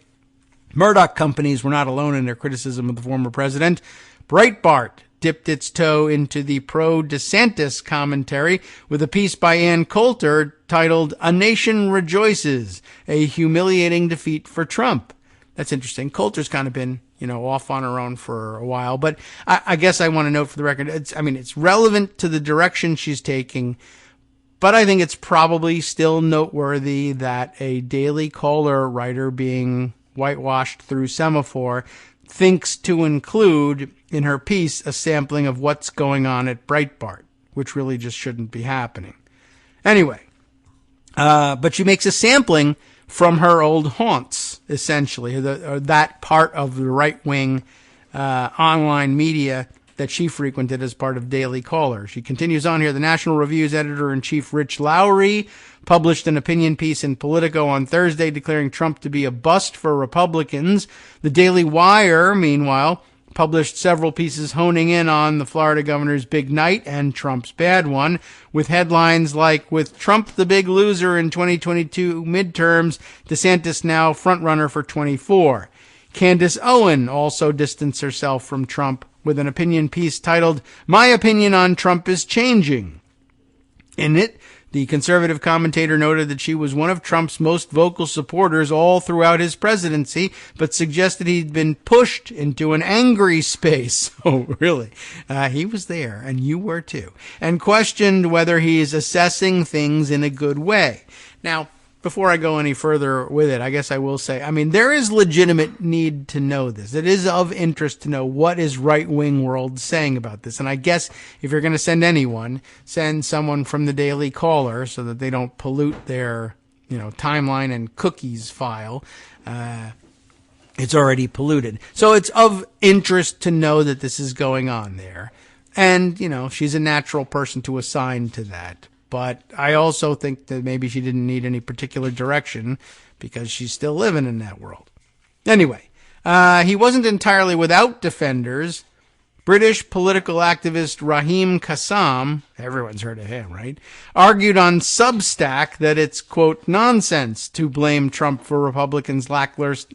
Murdoch companies were not alone in their criticism of the former president. Breitbart dipped its toe into the pro-DeSantis commentary with a piece by Ann Coulter titled "A Nation Rejoices, a Humiliating Defeat for Trump." That's interesting. Coulter's kind of been, off on her own for a while, but I guess I want to note for the record, it's relevant to the direction she's taking, but I think it's probably still noteworthy that a Daily Caller writer being whitewashed through Semaphore thinks to include in her piece a sampling of what's going on at Breitbart, which really just shouldn't be happening. Anyway, but she makes a sampling from her old haunts, essentially, that part of the right-wing online media that she frequented as part of Daily Caller. She continues on here. The National Review's editor-in-chief, Rich Lowry, published an opinion piece in Politico on Thursday declaring Trump to be a bust for Republicans. The Daily Wire, meanwhile, published several pieces honing in on the Florida governor's big night and Trump's bad one, with headlines like, "With Trump the big loser in 2022 midterms, DeSantis now frontrunner for 24. Candace Owen also distanced herself from Trump with an opinion piece titled, "My Opinion on Trump is Changing." In it, the conservative commentator noted that she was one of Trump's most vocal supporters all throughout his presidency, but suggested he'd been pushed into an angry space. Oh, really? He was there, and you were too, and questioned whether he's assessing things in a good way. Now, before I go any further with it, I guess I will say, there is legitimate need to know this. It is of interest to know what is right-wing world saying about this. And I guess if you're going to send anyone, send someone from the Daily Caller so that they don't pollute their, timeline and cookies file. It's already polluted. So it's of interest to know that this is going on there. And, she's a natural person to assign to that. But I also think that maybe she didn't need any particular direction because she's still living in that world. Anyway, he wasn't entirely without defenders. British political activist Raheem Kassam, everyone's heard of him, right, argued on Substack that it's, quote, nonsense to blame Trump for Republicans' lackluster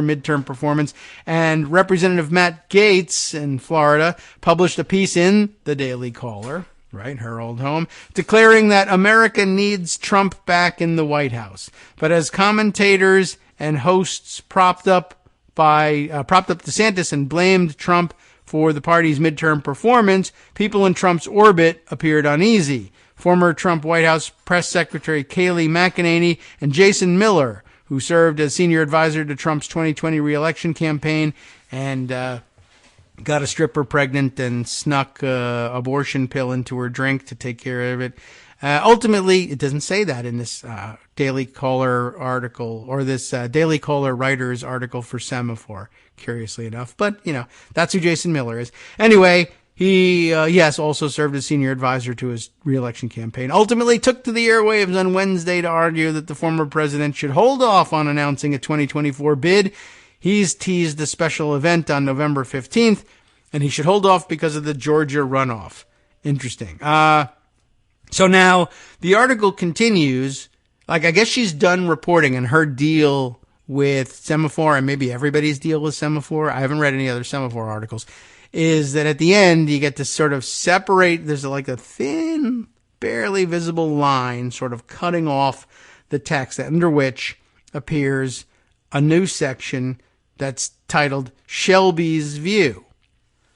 midterm performance. And Representative Matt Gaetz in Florida published a piece in the Daily Caller, right, her old home, declaring that America needs Trump back in the White House. But as commentators and hosts propped up DeSantis and blamed Trump for the party's midterm performance, people in Trump's orbit appeared uneasy. Former Trump White House Press Secretary Kayleigh McEnany and Jason Miller, who served as senior advisor to Trump's 2020 re-election campaign and got a stripper pregnant and snuck an abortion pill into her drink to take care of it. Ultimately, it doesn't say that in this Daily Caller article or this Daily Caller writer's article for Semaphore, curiously enough. But, that's who Jason Miller is. Anyway, he, also served as senior advisor to his re-election campaign. Ultimately took to the airwaves on Wednesday to argue that the former president should hold off on announcing a 2024 bid. He's teased a special event on November 15th, and he should hold off because of the Georgia runoff. Interesting. So now the article continues, I guess she's done reporting, and her deal with Semaphore, and maybe everybody's deal with Semaphore, I haven't read any other Semaphore articles, is that at the end you get to sort of separate, there's like a thin, barely visible line sort of cutting off the text under which appears a new section that's titled Shelby's View.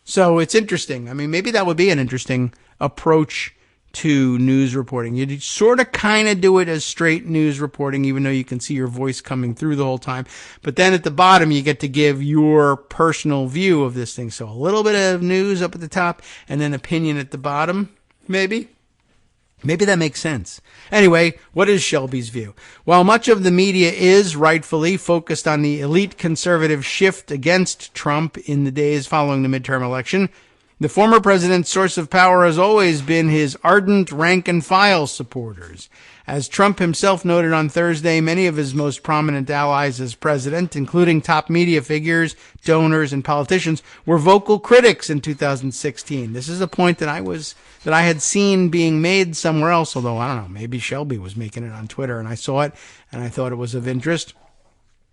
So it's interesting. I mean, maybe that would be an interesting approach to news reporting. You sort of kind of do it as straight news reporting, even though you can see your voice coming through the whole time. But then at the bottom, you get to give your personal view of this thing. So a little bit of news up at the top and then opinion at the bottom, maybe. Maybe that makes sense. Anyway, what is Shelby's view? While much of the media is rightfully focused on the elite conservative shift against Trump in the days following the midterm election, the former president's source of power has always been his ardent rank-and-file supporters. As Trump himself noted on Thursday, many of his most prominent allies as president, including top media figures, donors, and politicians, were vocal critics in 2016. This is a point that I had seen being made somewhere else, although I don't know, maybe Shelby was making it on Twitter and I saw it and I thought it was of interest.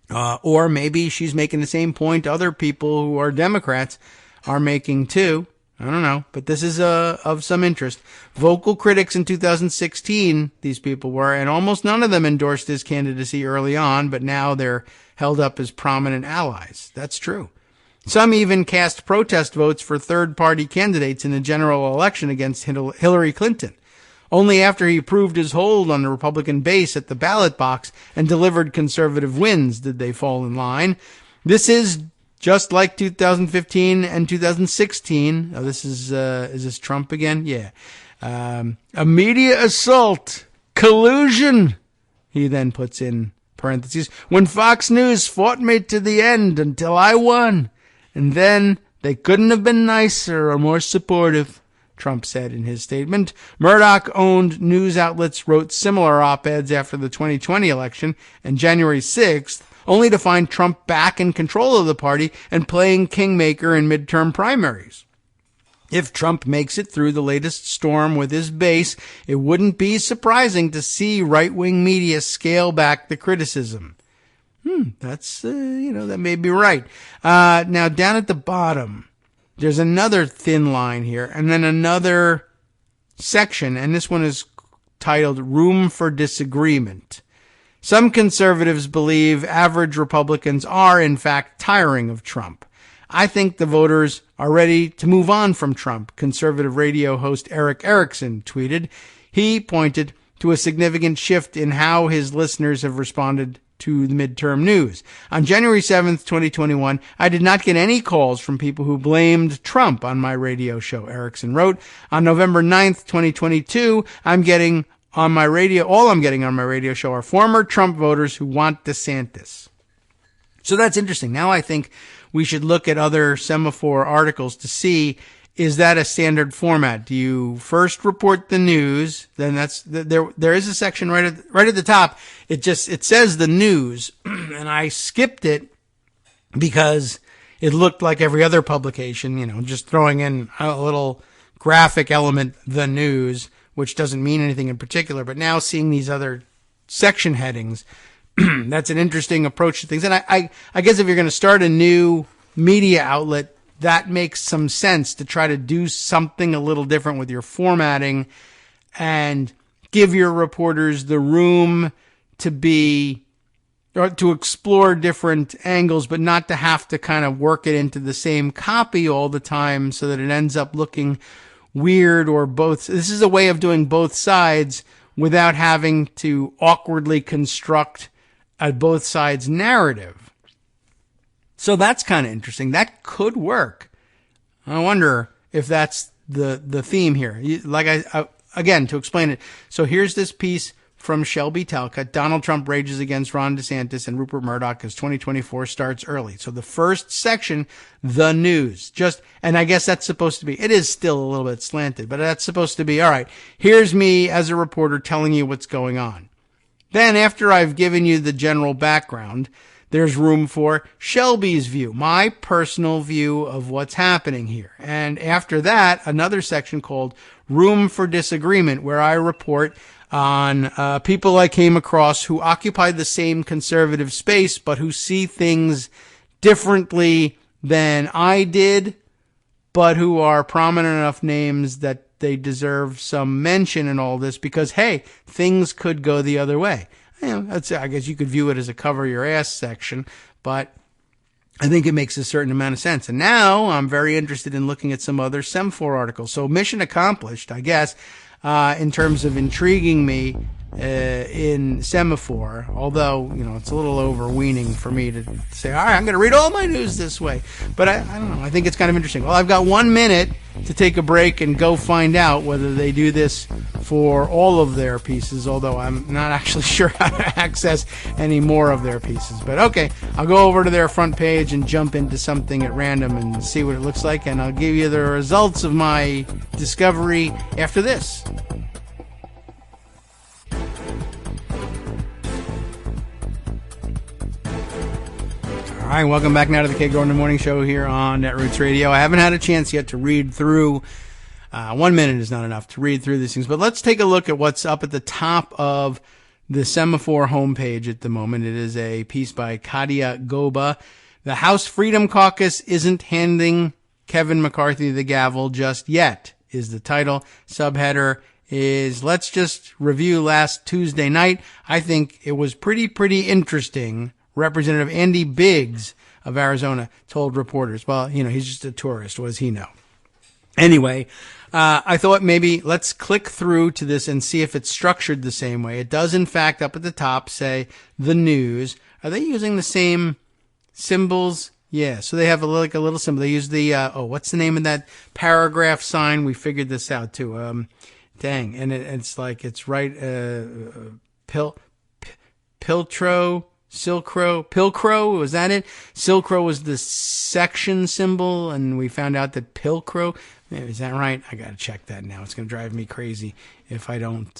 Or maybe she's making the same point other people who are Democrats are making too. I don't know, but this is of some interest. Vocal critics in 2016, these people were, and almost none of them endorsed his candidacy early on, but now they're held up as prominent allies. That's true. Some even cast protest votes for third-party candidates in the general election against Hillary Clinton. Only after he proved his hold on the Republican base at the ballot box and delivered conservative wins did they fall in line. This is just like 2015 and 2016. Oh, is this Trump again? Yeah. A media assault, collusion, he then puts in parentheses, when Fox News fought me to the end until I won. And then they couldn't have been nicer or more supportive, Trump said in his statement. Murdoch-owned news outlets wrote similar op-eds after the 2020 election, and January 6th, only to find Trump back in control of the party and playing kingmaker in midterm primaries. If Trump makes it through the latest storm with his base, it wouldn't be surprising to see right-wing media scale back the criticism. That's, that may be right. Now, down at the bottom, there's another thin line here, and then another section, and this one is titled Room for Disagreement. Some conservatives believe average Republicans are, in fact, tiring of Trump. I think the voters are ready to move on from Trump, conservative radio host Eric Erickson tweeted. He pointed to a significant shift in how his listeners have responded to the midterm news. On January 7th, 2021, I did not get any calls from people who blamed Trump on my radio show, Erickson wrote. On November 9th, 2022, all I'm getting on my radio show are former Trump voters who want DeSantis. So that's interesting. Now I think we should look at other Semaphore articles to see, is that a standard format? Do you first report the news? Then there is a section right at the top. It says the news, and I skipped it because it looked like every other publication, just throwing in a little graphic element, the news, which doesn't mean anything in particular. But now seeing these other section headings, that's an interesting approach to things. And I guess if you're going to start a new media outlet, that makes some sense to try to do something a little different with your formatting and give your reporters the room to explore different angles, but not to have to kind of work it into the same copy all the time so that it ends up looking weird or both. This is a way of doing both sides without having to awkwardly construct a both sides narrative. So that's kind of interesting. That could work. I wonder if that's the theme here. Again, to explain it. So here's this piece from Shelby Talcott. Donald Trump rages against Ron DeSantis and Rupert Murdoch as 2024 starts early. So the first section, the news, and I guess that's supposed to be, it is still a little bit slanted, but that's supposed to be, all right, here's me as a reporter telling you what's going on. Then after I've given you the general background, there's room for Shelby's view, my personal view of what's happening here. And after that, another section called Room for Disagreement, where I report on people I came across who occupy the same conservative space, but who see things differently than I did, but who are prominent enough names that they deserve some mention in all this because, hey, things could go the other way. I guess you could view it as a cover your ass section, but I think it makes a certain amount of sense. And now I'm very interested in looking at some other Semaphore articles. So mission accomplished, I guess, in terms of intriguing me in Semaphore, although, it's a little overweening for me to say, all right, I'm going to read all my news this way. But I don't know. I think it's kind of interesting. Well, I've got 1 minute to take a break and go find out whether they do this for all of their pieces, although I'm not actually sure how to access any more of their pieces. But okay, I'll go over to their front page and jump into something at random and see what it looks like, and I'll give you the results of my discovery after this. All right, welcome back now to the Kagro in the Morning Show here on Netroots Radio. I haven't had a chance yet to read through. 1 minute is not enough to read through these things, but let's take a look at what's up at the top of the Semaphore homepage at the moment. It is a piece by Kadia Goba. The House Freedom Caucus isn't handing Kevin McCarthy the gavel just yet, is the title. Subheader is, let's just review last Tuesday night. I think it was pretty interesting. Representative Andy Biggs of Arizona told reporters, well, he's just a tourist. What does he know? Anyway, I thought maybe let's click through to this and see if it's structured the same way. It does, in fact, up at the top say the news. Are they using the same symbols? Yeah, so they have a little symbol. They use the, what's the name of that paragraph sign? We figured this out too. And it's like, it's right, Pilcrow, was that it? Silcrow was the section symbol, and we found out that Pilcrow, is that right? I gotta check that now. It's gonna drive me crazy if I don't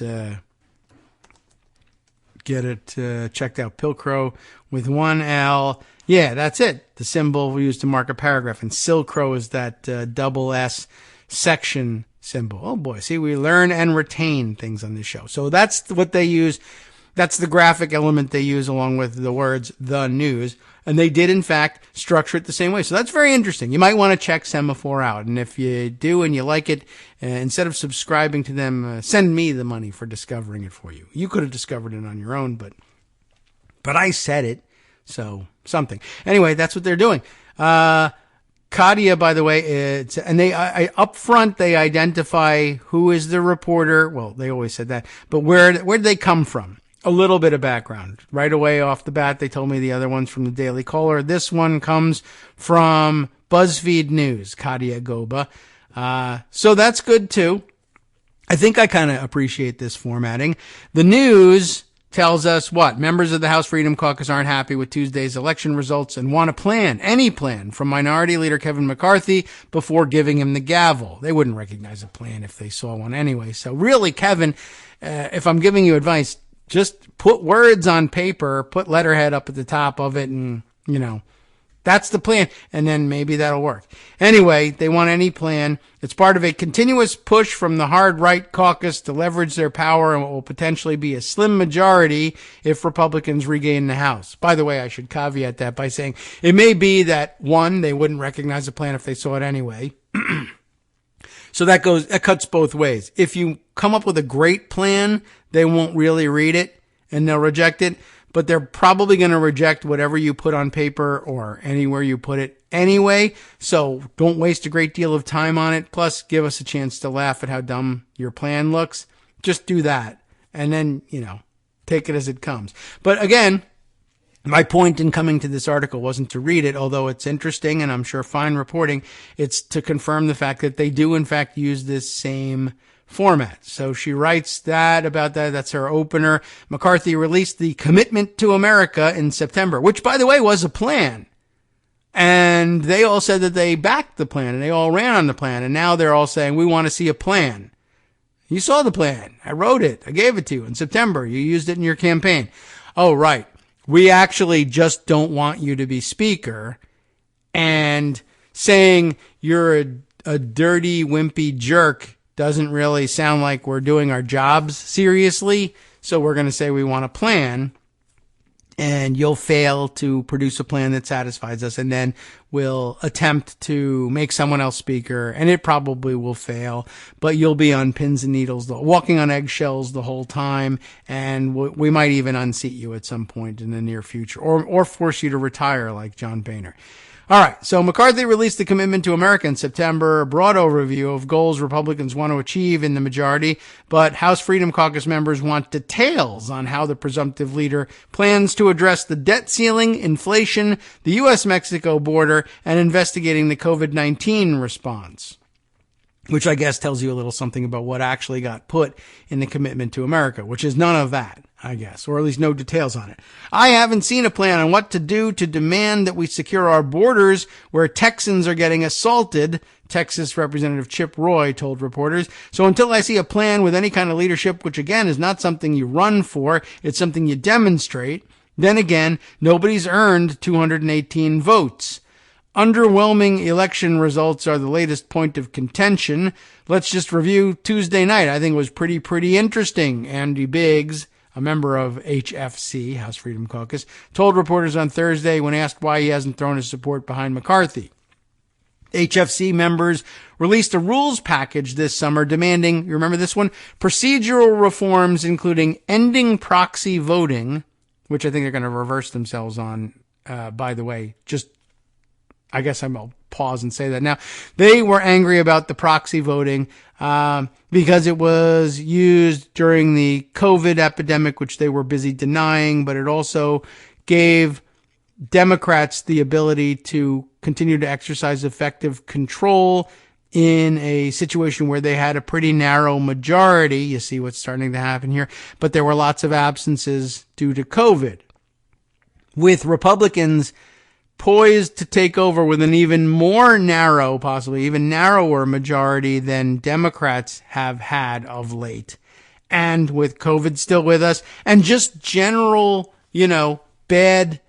get it checked out. Pilcrow with one L. Yeah, that's it. The symbol we use to mark a paragraph, and Silcrow is that double S section symbol. Oh boy, see, we learn and retain things on this show. So that's what they use. That's the graphic element they use along with the words, the news. And they did, in fact, structure it the same way. So that's very interesting. You might want to check Semaphore out. And if you do and you like it, instead of subscribing to them, send me the money for discovering it for you. You could have discovered it on your own, but I said it. So something. Anyway, that's what they're doing. Kadia, by the way, up front, they identify who is the reporter. Well, they always said that, but where did they come from? A little bit of background. Right away off the bat, they told me the other one's from the Daily Caller. This one comes from BuzzFeed News, Kadia Goba. So that's good too. I think I kind of appreciate this formatting. The news tells us what? Members of the House Freedom Caucus aren't happy with Tuesday's election results and want a plan, any plan, from Minority Leader Kevin McCarthy before giving him the gavel. They wouldn't recognize a plan if they saw one anyway. So really, Kevin, if I'm giving you advice, just put words on paper, put letterhead up at the top of it, and, that's the plan, and then maybe that'll work. Anyway, they want any plan. It's part of a continuous push from the hard right caucus to leverage their power and what will potentially be a slim majority if Republicans regain the House. By the way, I should caveat that by saying it may be that, one, they wouldn't recognize a plan if they saw it anyway. So that cuts both ways. If you come up with a great plan, they won't really read it and they'll reject it. But they're probably going to reject whatever you put on paper or anywhere you put it anyway. So don't waste a great deal of time on it. Plus, give us a chance to laugh at how dumb your plan looks. Just do that. And then, take it as it comes. But again, my point in coming to this article wasn't to read it, although it's interesting and I'm sure fine reporting. It's to confirm the fact that they do, in fact, use this same format. So she writes about that. That's her opener. McCarthy released the Commitment to America in September, which, by the way, was a plan. And they all said that they backed the plan and they all ran on the plan. And now they're all saying, we want to see a plan. You saw the plan. I wrote it. I gave it to you in September. You used it in your campaign. Oh, right. We actually just don't want you to be speaker. And saying you're a dirty, wimpy jerk doesn't really sound like we're doing our jobs seriously. So we're going to say we want a plan, and you'll fail to produce a plan that satisfies us. And then we'll attempt to make someone else speaker, and it probably will fail, but you'll be on pins and needles, walking on eggshells the whole time. And we might even unseat you at some point in the near future, or force you to retire like John Boehner. All right, so McCarthy released the Commitment to America in September, a broad overview of goals Republicans want to achieve in the majority, but House Freedom Caucus members want details on how the presumptive leader plans to address the debt ceiling, inflation, the U.S.-Mexico border, and investigating the COVID-19 response, which I guess tells you a little something about what actually got put in the Commitment to America, which is none of that, I guess, or at least no details on it. I haven't seen a plan on what to do to demand that we secure our borders where Texans are getting assaulted, Texas Representative Chip Roy told reporters. So until I see a plan with any kind of leadership, which again is not something you run for, it's something you demonstrate, then again, nobody's earned 218 votes. Underwhelming election results are the latest point of contention. Let's just review Tuesday night. I think it was pretty interesting. Andy Biggs, a member of HFC, House Freedom Caucus, told reporters on Thursday when asked why he hasn't thrown his support behind McCarthy. HFC members released a rules package this summer demanding, you remember this one? Procedural reforms including ending proxy voting, which I think they're going to reverse themselves on, by the way. I guess I'll pause and say that now. They were angry about the proxy voting because it was used during the COVID epidemic, which they were busy denying, but it also gave Democrats the ability to continue to exercise effective control in a situation where they had a pretty narrow majority. You see what's starting to happen here, but there were lots of absences due to COVID. With Republicans poised to take over with an even more narrow, possibly even narrower majority than Democrats have had of late. And with COVID still with us and just general, bad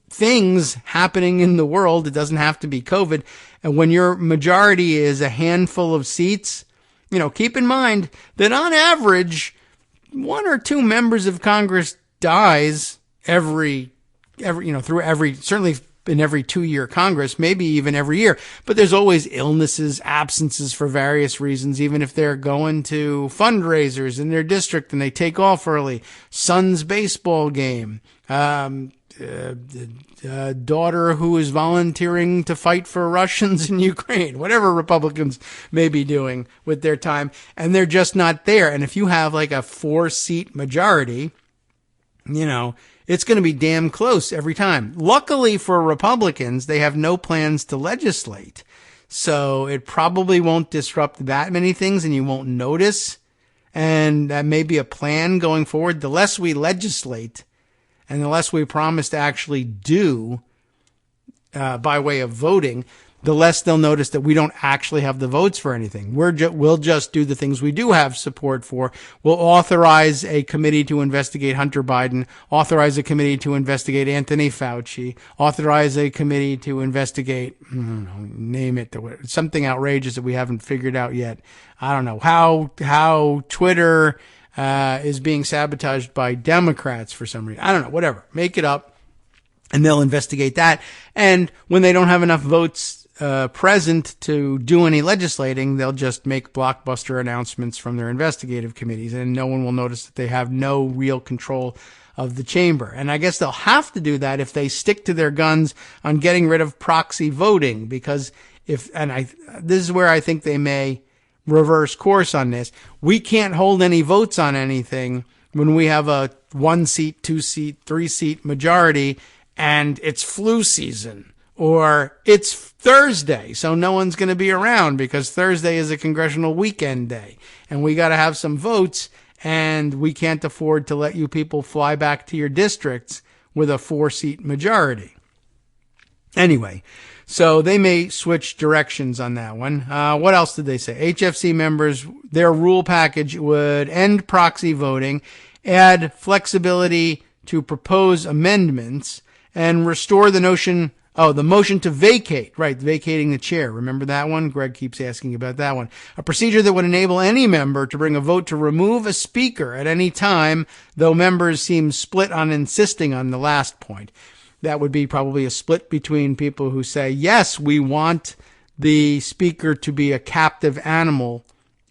things happening in the world. It doesn't have to be COVID. And when your majority is a handful of seats, keep in mind that on average, 1 or 2 members of Congress dies certainly in every 2-year Congress, maybe even every year. But there's always illnesses, absences for various reasons, even if they're going to fundraisers in their district and they take off early. Son's baseball game. Daughter who is volunteering to fight for Russians in Ukraine, whatever Republicans may be doing with their time. And they're just not there. And if you have like a 4-seat majority, it's going to be damn close every time. Luckily for Republicans, they have no plans to legislate. So it probably won't disrupt that many things and you won't notice and that may be a plan going forward. The less we legislate and the less we promise to actually do by way of voting, the less they'll notice that we don't actually have the votes for anything. We'll just do the things we do have support for. We'll authorize a committee to investigate Hunter Biden, authorize a committee to investigate Anthony Fauci, authorize a committee to investigate, name it, something outrageous that we haven't figured out yet. I don't know how Twitter is being sabotaged by Democrats for some reason. I don't know, whatever. Make it up. And they'll investigate that. And when they don't have enough votes present to do any legislating, they'll just make blockbuster announcements from their investigative committees, and no one will notice that they have no real control of the chamber. And I guess they'll have to do that if they stick to their guns on getting rid of proxy voting, because this is where I think they may reverse course on this. We can't hold any votes on anything when we have a 1-seat, 2-seat, 3-seat majority and it's flu season, or it's Thursday, so no one's going to be around because Thursday is a congressional weekend day, and we got to have some votes, and we can't afford to let you people fly back to your districts with a 4-seat majority. Anyway, so they may switch directions on that one. What else did they say? HFC members, their rule package would end proxy voting, add flexibility to propose amendments, and restore the motion to vacate, right, vacating the chair. Remember that one? Greg keeps asking about that one. A procedure that would enable any member to bring a vote to remove a speaker at any time, though members seem split on insisting on the last point. That would be probably a split between people who say, yes, we want the speaker to be a captive animal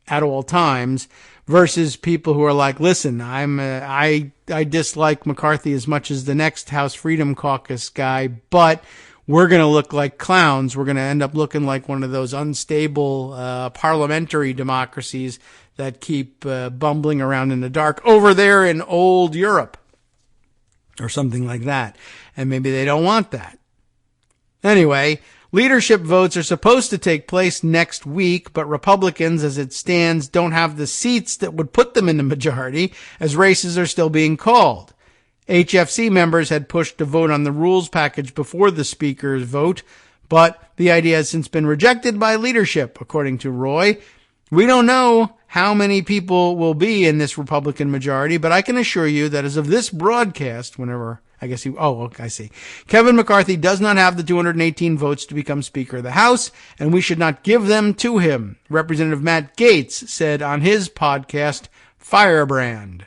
at all times, versus people who are like, listen, I dislike McCarthy as much as the next House Freedom Caucus guy, but we're going to look like clowns. We're going to end up looking like one of those unstable parliamentary democracies that keep bumbling around in the dark over there in old Europe or something like that. And maybe they don't want that. Anyway, leadership votes are supposed to take place next week, but Republicans, as it stands, don't have the seats that would put them in the majority, as races are still being called. HFC members had pushed to vote on the rules package before the speaker's vote, but the idea has since been rejected by leadership, according to Roy. We don't know how many people will be in this Republican majority, but I can assure you that as of this broadcast, I see. Kevin McCarthy does not have the 218 votes to become Speaker of the House, and we should not give them to him, Representative Matt Gaetz said on his podcast, Firebrand.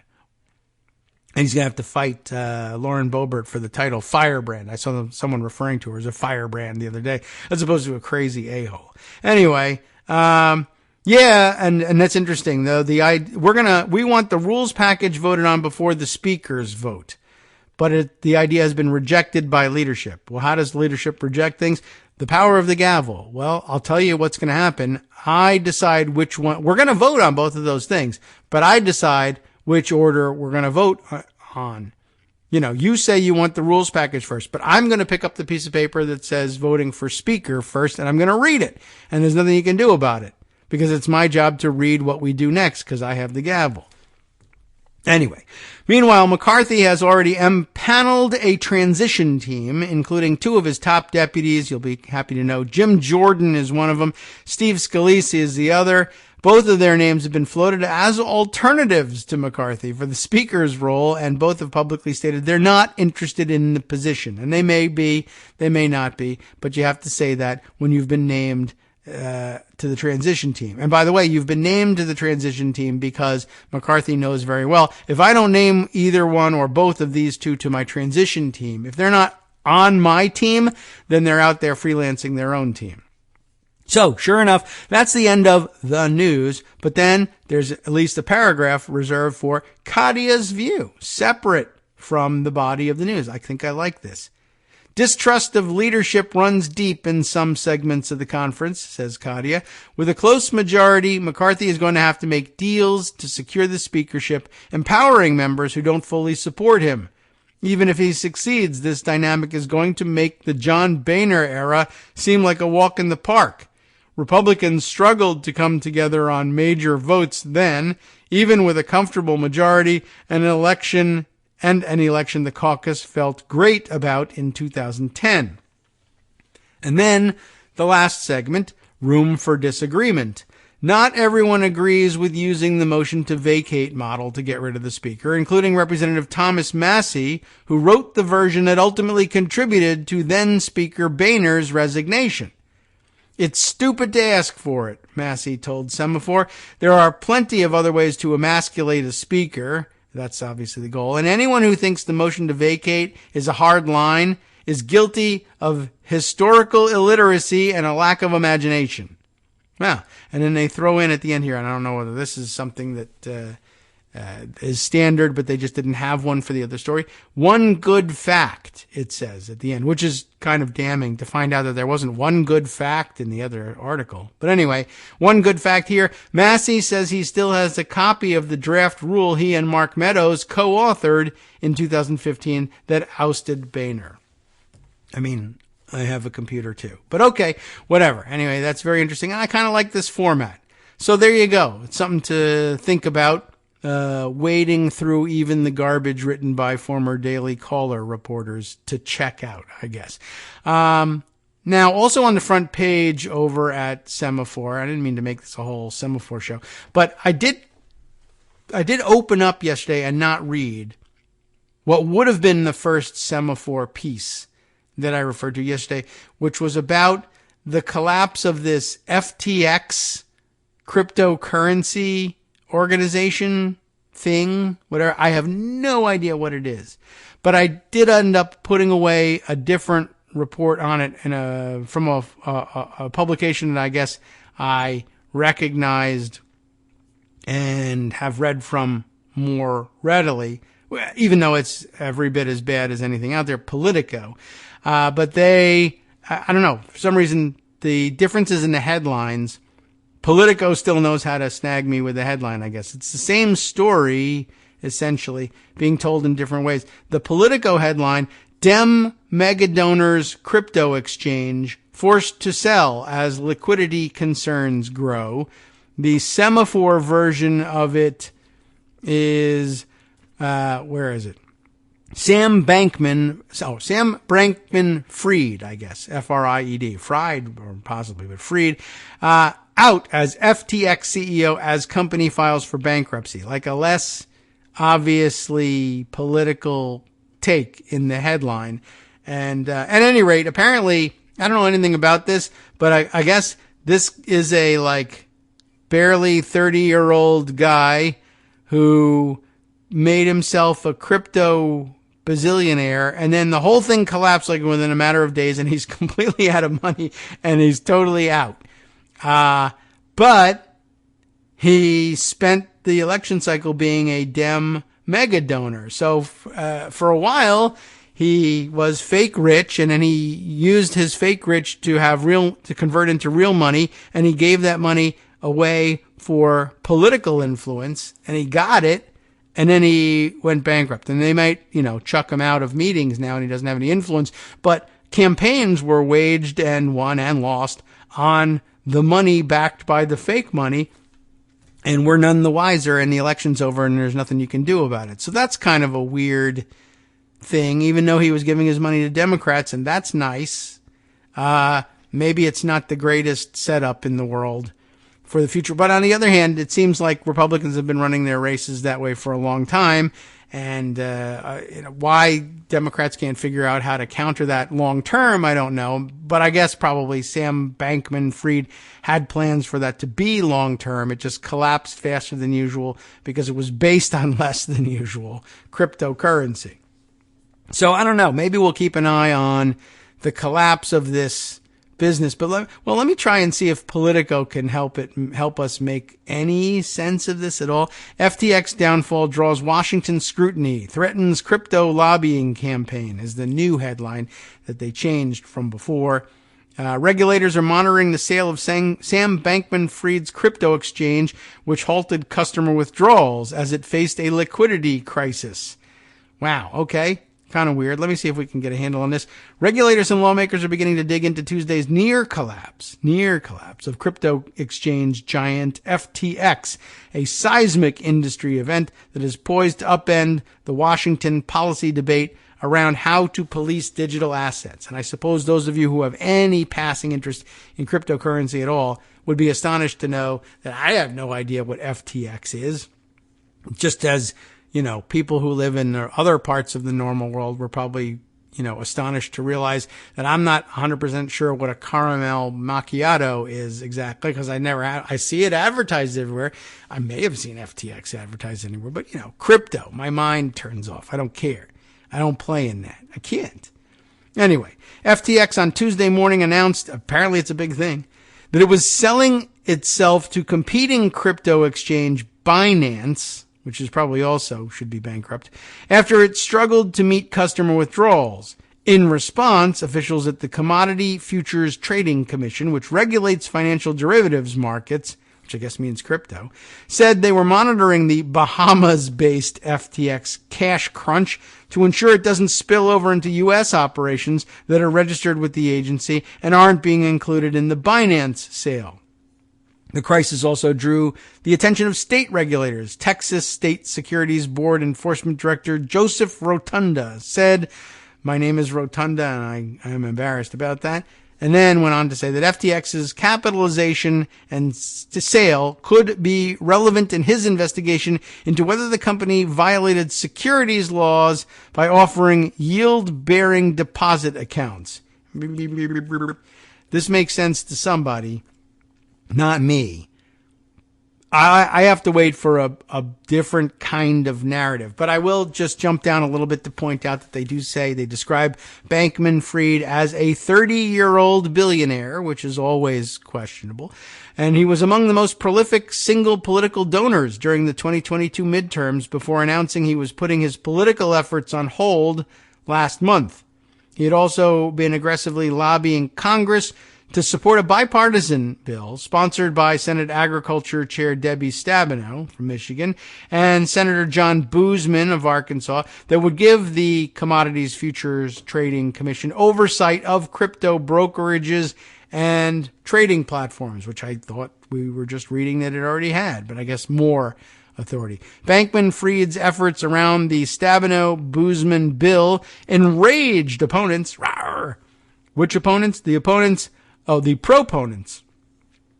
And he's going to have to fight Lauren Boebert for the title Firebrand. I saw someone referring to her as a firebrand the other day, as opposed to a crazy a-hole. Anyway, and that's interesting though. We want the rules package voted on before the speaker's vote, but the idea has been rejected by leadership. Well, how does leadership reject things? The power of the gavel. Well, I'll tell you what's going to happen. I decide which one. We're going to vote on both of those things, but I decide which order we're going to vote on. You say you want the rules package first, but I'm going to pick up the piece of paper that says voting for speaker first, and I'm going to read it. And there's nothing you can do about it, because it's my job to read what we do next, because I have the gavel. Anyway, meanwhile, McCarthy has already empaneled a transition team, including 2 of his top deputies. You'll be happy to know Jim Jordan is one of them. Steve Scalise is the other. Both of their names have been floated as alternatives to McCarthy for the speaker's role, and both have publicly stated they're not interested in the position. And they may be, they may not be, but you have to say that when you've been named to the transition team. And by the way, you've been named to the transition team because McCarthy knows very well, if I don't name either one or both of these 2 to my transition team, if they're not on my team, then they're out there freelancing their own team. So, sure enough, that's the end of the news, but then there's at least a paragraph reserved for Kadia's view, separate from the body of the news. I think I like this. Distrust of leadership runs deep in some segments of the conference, says Kadia. With a close majority, McCarthy is going to have to make deals to secure the speakership, empowering members who don't fully support him. Even if he succeeds, this dynamic is going to make the John Boehner era seem like a walk in the park. Republicans struggled to come together on major votes then, Even with a comfortable majority, an election the caucus felt great about in 2010. And then the last segment, room for disagreement. Not everyone agrees with using the motion to vacate model to get rid of the speaker, including Representative Thomas Massie, who wrote the version that ultimately contributed to then-Speaker Boehner's resignation. It's stupid to ask for it, Massie told Semaphore. There are plenty of other ways to emasculate a speaker. That's obviously the goal. And anyone who thinks the motion to vacate is a hard line is guilty of historical illiteracy and a lack of imagination. Well, and then they throw in at the end here, and I don't know whether this is something that is standard, but they just didn't have one for the other story. One good fact, it says at the end, which is kind of damning to find out that there wasn't one good fact in the other article. But anyway, one good fact here. Massie says he still has a copy of the draft rule he and Mark Meadows co-authored in 2015 that ousted Boehner. I mean, I have a computer too. But okay, whatever. Anyway, that's very interesting. And I kind of like this format. So there you go. It's something to think about, wading through even the garbage written by former Daily Caller reporters to check out, I guess. Now, also on the front page over at Semaphore, I didn't mean to make this a whole Semaphore show, but I did open up yesterday and not read what would have been the first Semaphore piece that I referred to yesterday, which was about the collapse of this FTX cryptocurrency organization thing, whatever. I have no idea what it is, but I did end up putting away a different report on it from a publication that I guess I recognized and have read from more readily, even though it's every bit as bad as anything out there, Politico. But I don't know, for some reason, the differences in the headlines, Politico still knows how to snag me with the headline, I guess. It's the same story, essentially, being told in different ways. The Politico headline, Dem Megadonors Crypto Exchange forced to sell as liquidity concerns grow. The Semaphore version of it is, where is it? Sam Bankman-Fried, I guess, F-R-I-E-D, Fried, or possibly, but Fried, out as FTX CEO as company files for bankruptcy, like a less obviously political take in the headline. And at any rate, apparently, I don't know anything about this, but I guess this is a barely 30-year-old guy who made himself a crypto bazillionaire, and then the whole thing collapsed within a matter of days, and he's completely out of money, and he's totally out. But he spent the election cycle being a Dem mega donor. So for a while, he was fake rich, and then he used his fake rich to convert into real money, and he gave that money away for political influence, and he got it. And then he went bankrupt, and they might, chuck him out of meetings now, and he doesn't have any influence. But campaigns were waged and won and lost on the money backed by the fake money, and we're none the wiser, and the election's over, and there's nothing you can do about it. So that's kind of a weird thing, even though he was giving his money to Democrats, and that's nice. Maybe it's not the greatest setup in the world for the future. But on the other hand, it seems like Republicans have been running their races that way for a long time. And why Democrats can't figure out how to counter that long term, I don't know. But I guess probably Sam Bankman-Fried had plans for that to be long term. It just collapsed faster than usual because it was based on less than usual cryptocurrency. So I don't know. Maybe we'll keep an eye on the collapse of this business. But let me try and see if Politico can help us make any sense of this at all. FTX downfall draws Washington scrutiny, threatens crypto lobbying campaign is the new headline that they changed from before. Regulators are monitoring the sale of Sam Bankman-Fried's crypto exchange, which halted customer withdrawals as it faced a liquidity crisis. Wow. Okay. Kind of weird. Let me see if we can get a handle on this. Regulators and lawmakers are beginning to dig into Tuesday's near collapse of crypto exchange giant FTX, a seismic industry event that is poised to upend the Washington policy debate around how to police digital assets. And I suppose those of you who have any passing interest in cryptocurrency at all would be astonished to know that I have no idea what FTX is. Just as, people who live in other parts of the normal world were probably, astonished to realize that I'm not 100% sure what a caramel macchiato is exactly, because I see it advertised everywhere. I may have seen FTX advertised anywhere, but, crypto, my mind turns off. I don't care. I don't play in that. I can't. Anyway, FTX on Tuesday morning announced, apparently it's a big thing, that it was selling itself to competing crypto exchange Binance, which is probably also should be bankrupt, after it struggled to meet customer withdrawals. In response, officials at the Commodity Futures Trading Commission, which regulates financial derivatives markets, which I guess means crypto, said they were monitoring the Bahamas-based FTX cash crunch to ensure it doesn't spill over into U.S. operations that are registered with the agency and aren't being included in the Binance sale. The crisis also drew the attention of state regulators. Texas State Securities Board Enforcement Director Joseph Rotunda said, "My name is Rotunda, and I am embarrassed about that," and then went on to say that FTX's capitalization and sale could be relevant in his investigation into whether the company violated securities laws by offering yield-bearing deposit accounts. This makes sense to somebody. Not me. I have to wait for a different kind of narrative. But I will just jump down a little bit to point out that they describe Bankman-Fried as a 30-year-old billionaire, which is always questionable. And he was among the most prolific single political donors during the 2022 midterms before announcing he was putting his political efforts on hold last month. He had also been aggressively lobbying Congress to support a bipartisan bill sponsored by Senate Agriculture Chair Debbie Stabenow from Michigan and Senator John Boozman of Arkansas that would give the Commodities Futures Trading Commission oversight of crypto brokerages and trading platforms, which I thought we were just reading that it already had, but I guess more authority. Bankman-Fried's efforts around the Stabenow-Boozman bill enraged opponents. Rawr. Which opponents? The proponents.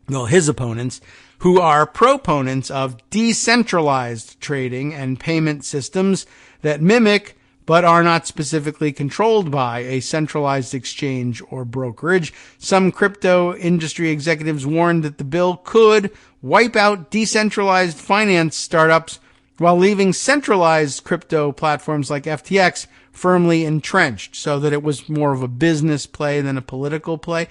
Well, his opponents, who are proponents of decentralized trading and payment systems that mimic but are not specifically controlled by a centralized exchange or brokerage. Some crypto industry executives warned that the bill could wipe out decentralized finance startups while leaving centralized crypto platforms like FTX firmly entrenched, so that it was more of a business play than a political play.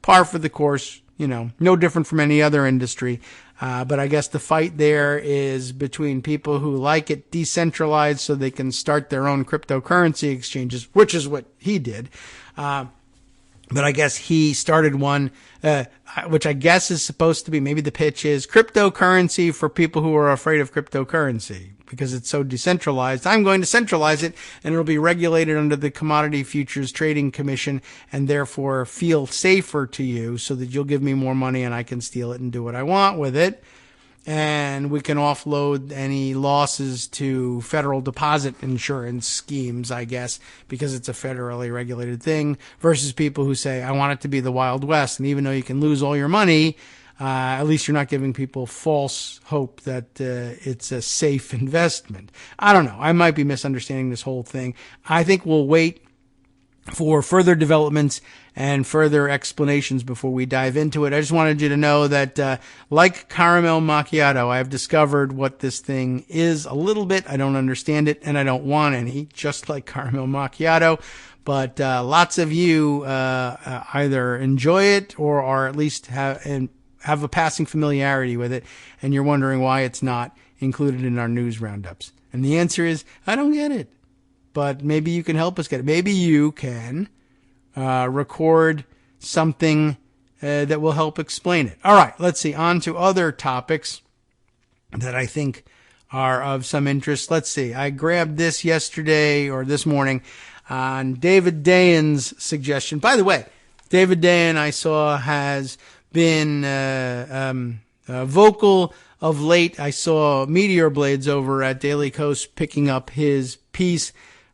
Par for the course, no different from any other industry. But I guess the fight there is between people who like it decentralized so they can start their own cryptocurrency exchanges, which is what he did. But I guess he started one, which I guess is supposed to be, maybe the pitch is cryptocurrency for people who are afraid of cryptocurrency because it's so decentralized. I'm going to centralize it and it'll be regulated under the Commodity Futures Trading Commission and therefore feel safer to you so that you'll give me more money and I can steal it and do what I want with it. And we can offload any losses to federal deposit insurance schemes, I guess, because it's a federally regulated thing, versus people who say, I want it to be the Wild West. And even though you can lose all your money, at least you're not giving people false hope that it's a safe investment. I don't know. I might be misunderstanding this whole thing. I think we'll wait for further developments and further explanations before we dive into it. I just wanted you to know that, like caramel macchiato, I have discovered what this thing is a little bit. I don't understand it, and I don't want any, just like caramel macchiato. But lots of you either enjoy it or are at least have a passing familiarity with it, and you're wondering why it's not included in our news roundups. And the answer is, I don't get it. But maybe you can help us get it. Maybe you can record something that will help explain it. All right, let's see. On to other topics that I think are of some interest. Let's see. I grabbed this yesterday or this morning on David Dayen's suggestion. By the way, David Dayen, I saw, has been vocal of late. I saw Meteor Blades over at Daily Kos picking up his piece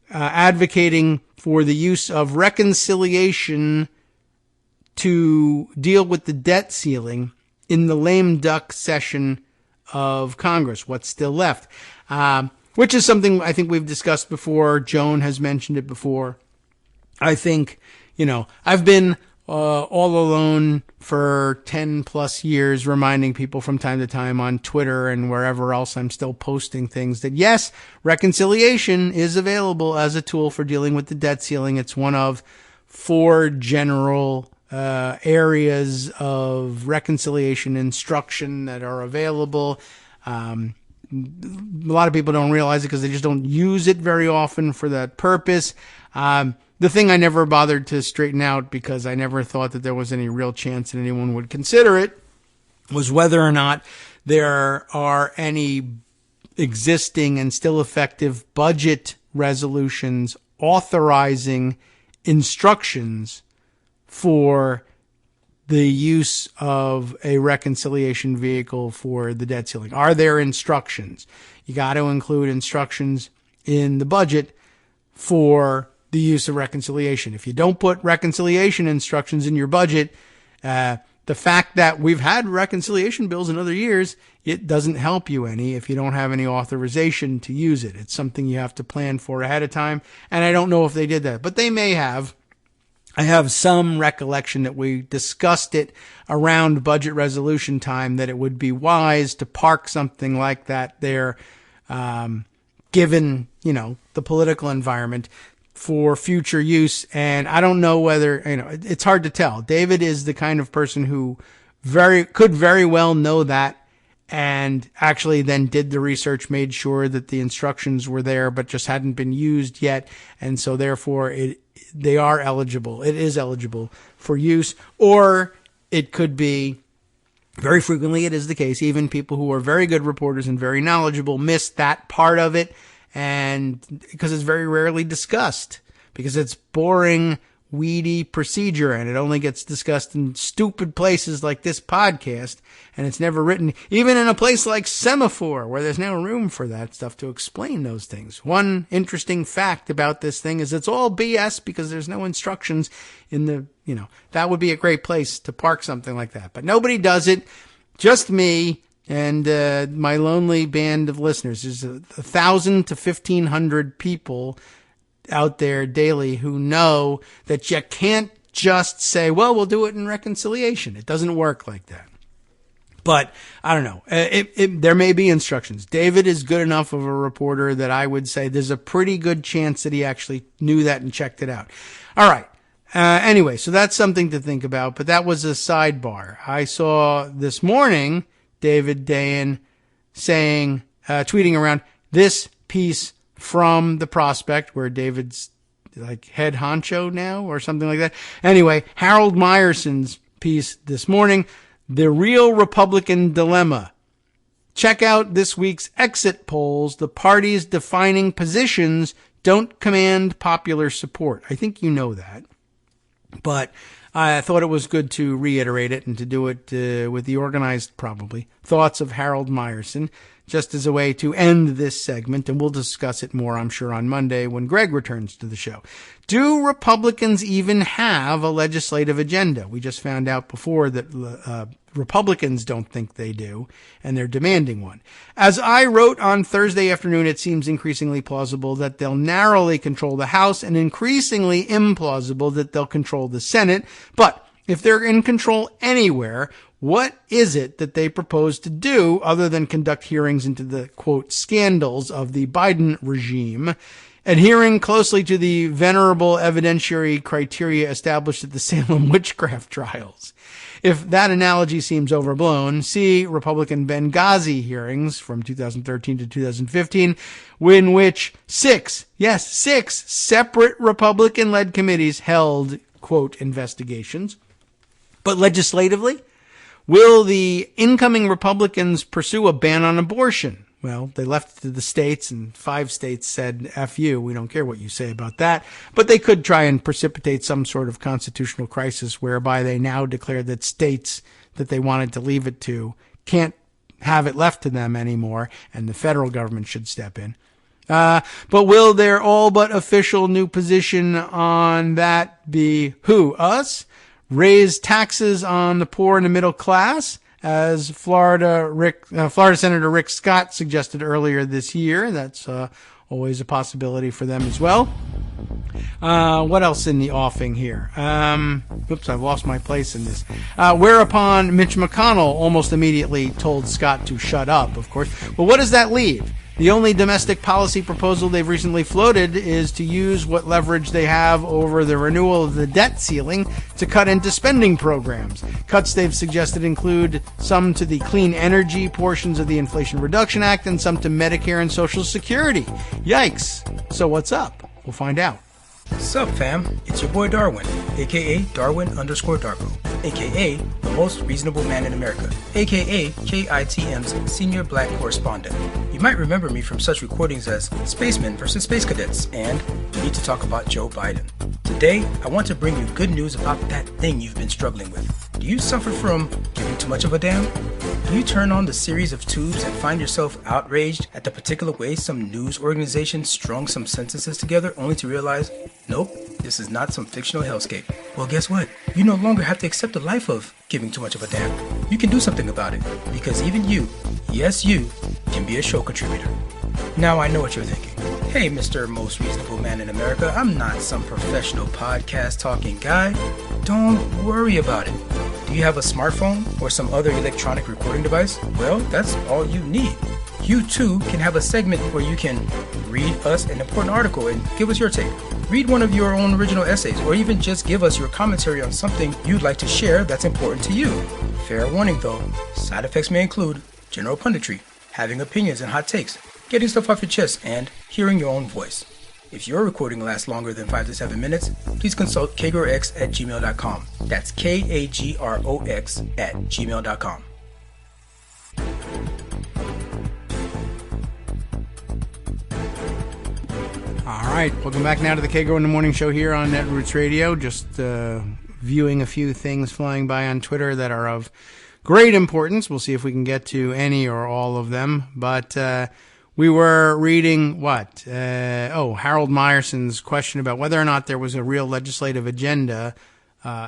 advocating for the use of reconciliation to deal with the debt ceiling in the lame duck session of Congress, what's still left, which is something I think we've discussed before. Joan has mentioned it before. I think, I've been all alone for 10 plus years, reminding people from time to time on Twitter and wherever else I'm still posting things that yes, reconciliation is available as a tool for dealing with the debt ceiling. It's one of 4 general areas of reconciliation instruction that are available. A lot of people don't realize it because they just don't use it very often for that purpose. The thing I never bothered to straighten out, because I never thought that there was any real chance that anyone would consider it, was whether or not there are any existing and still effective budget resolutions authorizing instructions for the use of a reconciliation vehicle for the debt ceiling. Are there instructions? You got to include instructions in the budget for the use of reconciliation. If you don't put reconciliation instructions in your budget, the fact that we've had reconciliation bills in other years, it doesn't help you any if you don't have any authorization to use it. It's something you have to plan for ahead of time. And I don't know if they did that, but they may have. I have some recollection that we discussed it around budget resolution time, that it would be wise to park something like that there, given, the political environment, for future use. And I don't know whether, it's hard to tell. David is the kind of person who could very well know that, and actually then did the research, made sure that the instructions were there, but just hadn't been used yet. And so therefore they are eligible. It is eligible for use. Or it could be, very frequently it is the case, even people who are very good reporters and very knowledgeable miss that part of it. And because it's very rarely discussed, because it's boring, weedy procedure, and it only gets discussed in stupid places like this podcast, and it's never written, even in a place like Semaphore, where there's no room for that stuff to explain those things. One interesting fact about this thing is it's all BS because there's no instructions in the, that would be a great place to park something like that. But nobody does it, just me and my lonely band of listeners. There's 1,000 to 1,500 people out there daily who know that you can't just say, well, we'll do it in reconciliation. It doesn't work like that. But I don't know. There may be instructions. David is good enough of a reporter that I would say there's a pretty good chance that he actually knew that and checked it out. All right. Anyway, so that's something to think about, but that was a sidebar. I saw this morning David Dayen saying, tweeting around this piece from The Prospect, where David's like head honcho now or something like that. Anyway, Harold Meyerson's piece this morning, The Real Republican Dilemma. Check out this week's exit polls. The parties defining positions don't command popular support. I think you know that. But I thought it was good to reiterate it and to do it with the organized, probably, thoughts of Harold Meyerson, just as a way to end this segment, and we'll discuss it more, I'm sure, on Monday when Greg returns to the show. Do Republicans even have a legislative agenda? We just found out before that Republicans don't think they do, and they're demanding one. As I wrote on Thursday afternoon, it seems increasingly plausible that they'll narrowly control the House and increasingly implausible that they'll control the Senate. But if they're in control anywhere, what is it that they propose to do other than conduct hearings into the, quote, scandals of the Biden regime, adhering closely to the venerable evidentiary criteria established at the Salem witchcraft trials? If that analogy seems overblown, see Republican Benghazi hearings from 2013 to 2015, in which six separate Republican-led committees held, quote, investigations. But legislatively, will the incoming Republicans pursue a ban on abortion? Well, they left it to the states, and 5 states said, F you, we don't care what you say about that. But they could try and precipitate some sort of constitutional crisis whereby they now declare that states that they wanted to leave it to can't have it left to them anymore, and the federal government should step in. But will their all but official new position on that be who? Us? Raise taxes on the poor and the middle class, as Florida Senator Rick Scott suggested earlier this year. That's always a possibility for them as well. What else in the offing here? Oops, I've lost my place in this. Whereupon Mitch McConnell almost immediately told Scott to shut up, of course. Well, what does that leave? The only domestic policy proposal they've recently floated is to use what leverage they have over the renewal of the debt ceiling to cut into spending programs. Cuts they've suggested include some to the clean energy portions of the Inflation Reduction Act and some to Medicare and Social Security. Yikes. So what's up? We'll find out. Sup, fam? It's your boy Darwin, aka Darwin_Darko, aka the most reasonable man in America, aka KITM's senior black correspondent. You might remember me from such recordings as Spacemen vs. Space Cadets and We Need to Talk About Joe Biden. Today, I want to bring you good news about that thing you've been struggling with. Do you suffer from giving too much of a damn? Do you turn on the series of tubes and find yourself outraged at the particular way some news organization strung some sentences together only to realize, nope, this is not some fictional hellscape? Well, guess what? You no longer have to accept the life of giving too much of a damn. You can do something about it, because even you, yes you, can be a show contributor. Now I know what you're thinking. Hey, Mr. Most Reasonable Man in America, I'm not some professional podcast talking guy. Don't worry about it. Do you have a smartphone or some other electronic recording device? Well, that's all you need. You too can have a segment where you can read us an important article and give us your take. Read one of your own original essays, or even just give us your commentary on something you'd like to share that's important to you. Fair warning though, side effects may include general punditry, having opinions and hot takes, getting stuff off your chest, and hearing your own voice. If your recording lasts longer than 5 to 7 minutes, please consult kagrox@gmail.com. That's KAGROX@gmail.com. All right, welcome back now to the Kagro in the Morning Show here on Netroots Radio. Just viewing a few things flying by on Twitter that are of great importance. We'll see if we can get to any or all of them. But we were reading Harold Meyerson's question about whether or not there was a real legislative agenda,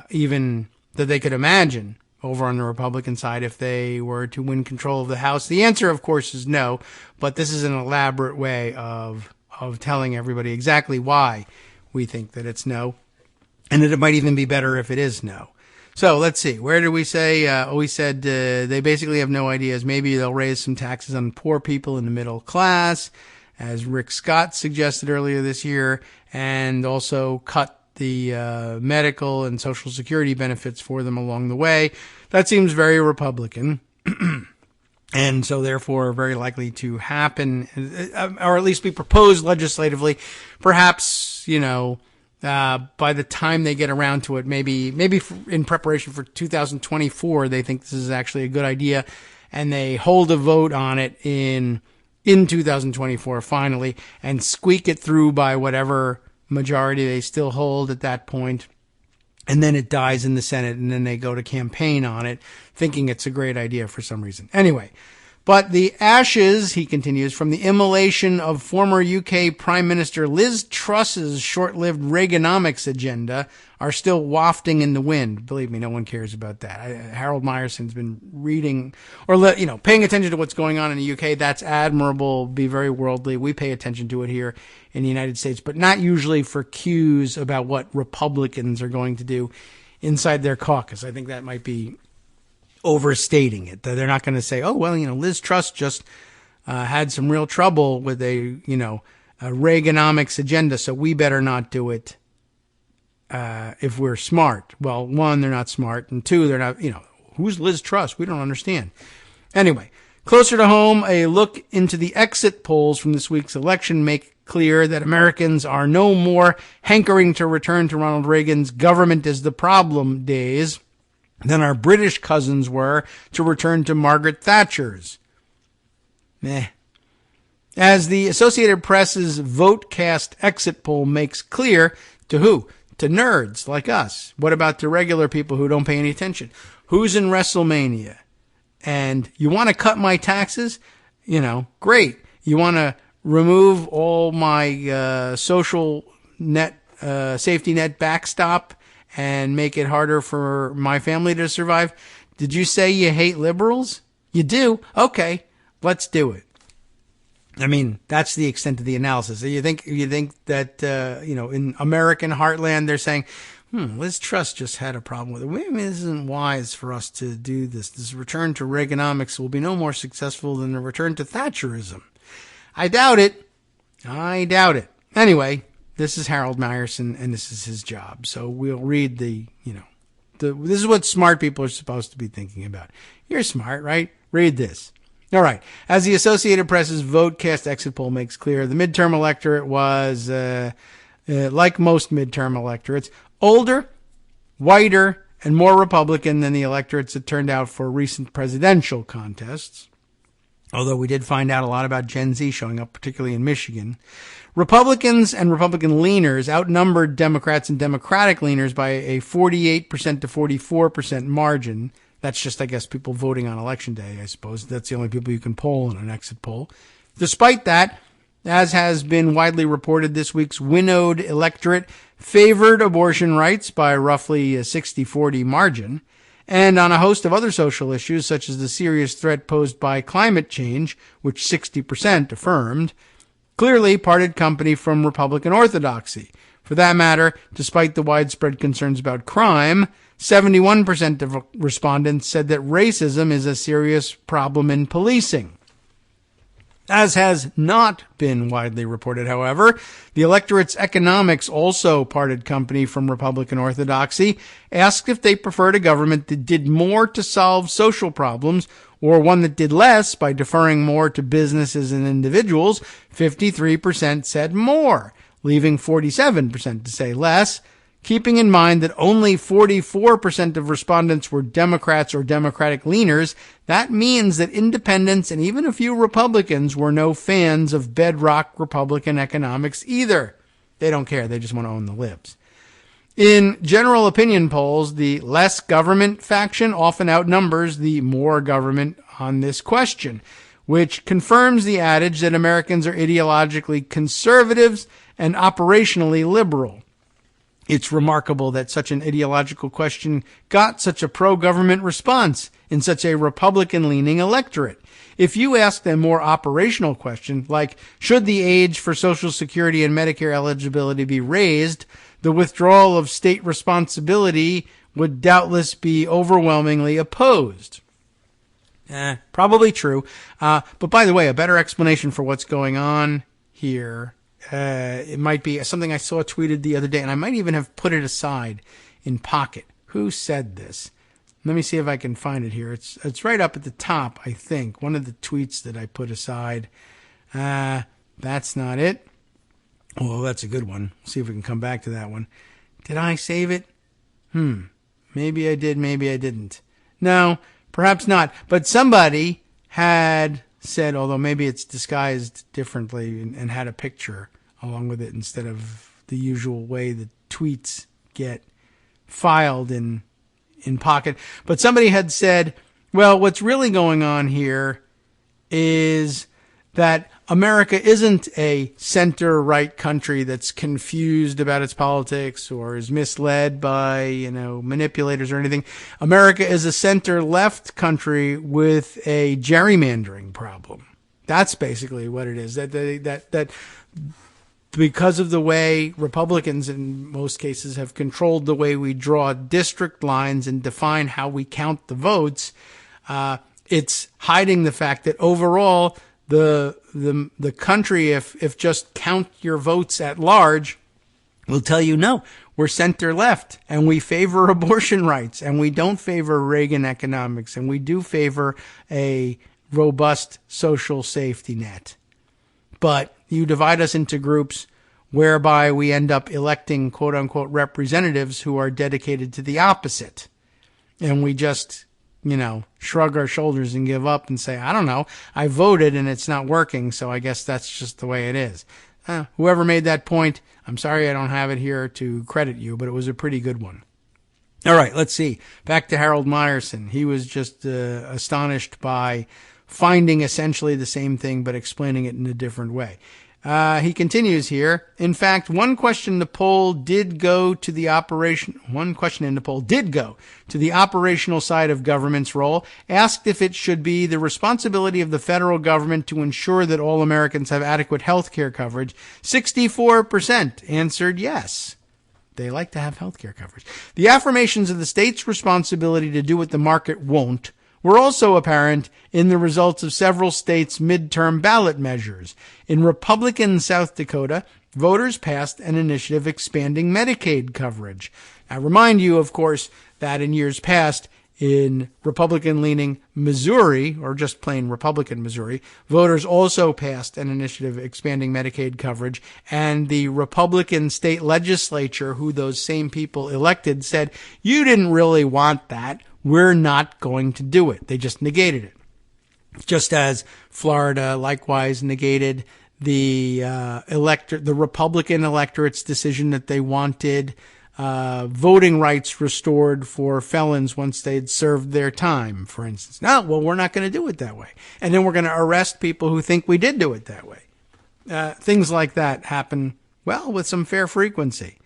even that they could imagine over on the Republican side if they were to win control of the House. The answer, of course, is no, but this is an elaborate way of telling everybody exactly why we think that it's no, and that it might even be better if it is no. So let's see. Where did we say? We said they basically have no ideas. Maybe they'll raise some taxes on poor people in the middle class, as Rick Scott suggested earlier this year, and also cut the medical and Social Security benefits for them along the way. That seems very Republican. And so, therefore, very likely to happen, or at least be proposed legislatively. Perhaps, by the time they get around to it, maybe in preparation for 2024, they think this is actually a good idea, and they hold a vote on it in 2024 finally, and squeak it through by whatever majority they still hold at that point. And then it dies in the Senate, and then they go to campaign on it, thinking it's a great idea for some reason. Anyway, but the ashes, he continues, from the immolation of former UK Prime Minister Liz Truss's short-lived Reaganomics agenda are still wafting in the wind. Believe me, no one cares about that. Harold Meyerson's been reading or paying attention to what's going on in the UK. That's admirable. Be very worldly. We pay attention to it here in the United States, but not usually for cues about what Republicans are going to do inside their caucus. I think that might be overstating it. They're not going to say, oh, well, Liz Truss just had some real trouble with a Reaganomics agenda, so we better not do it if we're smart. Well, one, they're not smart, and two, they're not, who's Liz Truss? We don't understand. Anyway, closer to home, a look into the exit polls from this week's election make clear that Americans are no more hankering to return to Ronald Reagan's government is the problem days than our British cousins were to return to Margaret Thatcher's. As the Associated Press's VoteCast exit poll makes clear, to who? To nerds like us. What about to regular people who don't pay any attention? Who's in WrestleMania? And you want to cut my taxes? Great. You want to remove all my social net safety net backstop and make it harder for my family to survive? Did you say you hate liberals? You do? Okay, let's do it. I mean, that's the extent of the analysis. So you think that in American heartland they're saying, Liz Truss just had a problem with it. Maybe it isn't wise for us to do this. This return to Reaganomics will be no more successful than the return to Thatcherism. I doubt it. Anyway, this is Harold Meyerson, and this is his job. So we'll read this is what smart people are supposed to be thinking about. You're smart, right? Read this. All right. As the Associated Press's VoteCast exit poll makes clear, the midterm electorate was, like most midterm electorates, older, whiter, and more Republican than the electorates that turned out for recent presidential contests. Although we did find out a lot about Gen Z showing up, particularly in Michigan. Republicans and Republican leaners outnumbered Democrats and Democratic leaners by a 48% to 44% margin. That's just, I guess, people voting on Election Day, I suppose. That's the only people you can poll in an exit poll. Despite that, as has been widely reported, this week's winnowed electorate favored abortion rights by roughly a 60-40 margin. And on a host of other social issues, such as the serious threat posed by climate change, which 60% affirmed, clearly parted company from Republican orthodoxy. For that matter, despite the widespread concerns about crime, 71% of respondents said that racism is a serious problem in policing. As has not been widely reported, however, the electorate's economics also parted company from Republican orthodoxy, asked if they preferred a government that did more to solve social problems or one that did less by deferring more to businesses and individuals. 53% said more, leaving 47% to say less. Keeping in mind that only 44% of respondents were Democrats or Democratic leaners, that means that independents and even a few Republicans were no fans of bedrock Republican economics either. They don't care. They just want to own the libs. In general opinion polls, the less government faction often outnumbers the more government on this question, which confirms the adage that Americans are ideologically conservatives and operationally liberal. It's remarkable that such an ideological question got such a pro-government response in such a Republican-leaning electorate. If you asked a more operational question, like, should the age for Social Security and Medicare eligibility be raised, the withdrawal of state responsibility would doubtless be overwhelmingly opposed. Probably true. But by the way, a better explanation for what's going on here it might be something I saw tweeted the other day, and I might even have put it aside in Pocket. Who said this? Let me see if I can find it here. It's right up at the top, I think. One of the tweets that I put aside. That's not it. Oh, that's a good one. See if we can come back to that one. Did I save it? Maybe I did, maybe I didn't. No, perhaps not. But somebody had said, although maybe it's disguised differently and had a picture along with it instead of the usual way the tweets get filed in Pocket. But somebody had said, well, what's really going on here is that America isn't a center-right country that's confused about its politics or is misled by, manipulators or anything. America is a center-left country with a gerrymandering problem. That's basically what it is. That because of the way Republicans in most cases have controlled the way we draw district lines and define how we count the votes, it's hiding the fact that overall the country, if just count your votes at large, will tell you, no, we're center left and we favor abortion rights and we don't favor Reagan economics and we do favor a robust social safety net. But you divide us into groups whereby we end up electing quote unquote representatives who are dedicated to the opposite. And we just shrug our shoulders and give up and say, I don't know, I voted and it's not working, so I guess that's just the way it is. Whoever made that point, I'm sorry I don't have it here to credit you, but it was a pretty good one. All right, let's see. Back to Harold Meyerson. He was just astonished by finding essentially the same thing but explaining it in a different way. He continues here. In fact, one question in the poll did go to the operational side of government's role, asked if it should be the responsibility of the federal government to ensure that all Americans have adequate health care coverage. 64% answered yes. They like to have health care coverage. The affirmations of the state's responsibility to do what the market won't were also apparent in the results of several states' midterm ballot measures. In Republican South Dakota, voters passed an initiative expanding Medicaid coverage. I remind you, of course, that in years past, in Republican-leaning Missouri, or just plain Republican Missouri, voters also passed an initiative expanding Medicaid coverage, and the Republican state legislature, who those same people elected, said, you didn't really want that. We're not going to do it. They just negated it. Just as Florida likewise negated the Republican electorate's decision that they wanted voting rights restored for felons once they'd served their time, for instance. No, well, we're not going to do it that way. And then we're going to arrest people who think we did do it that way. Things like that happen, well, with some fair frequency.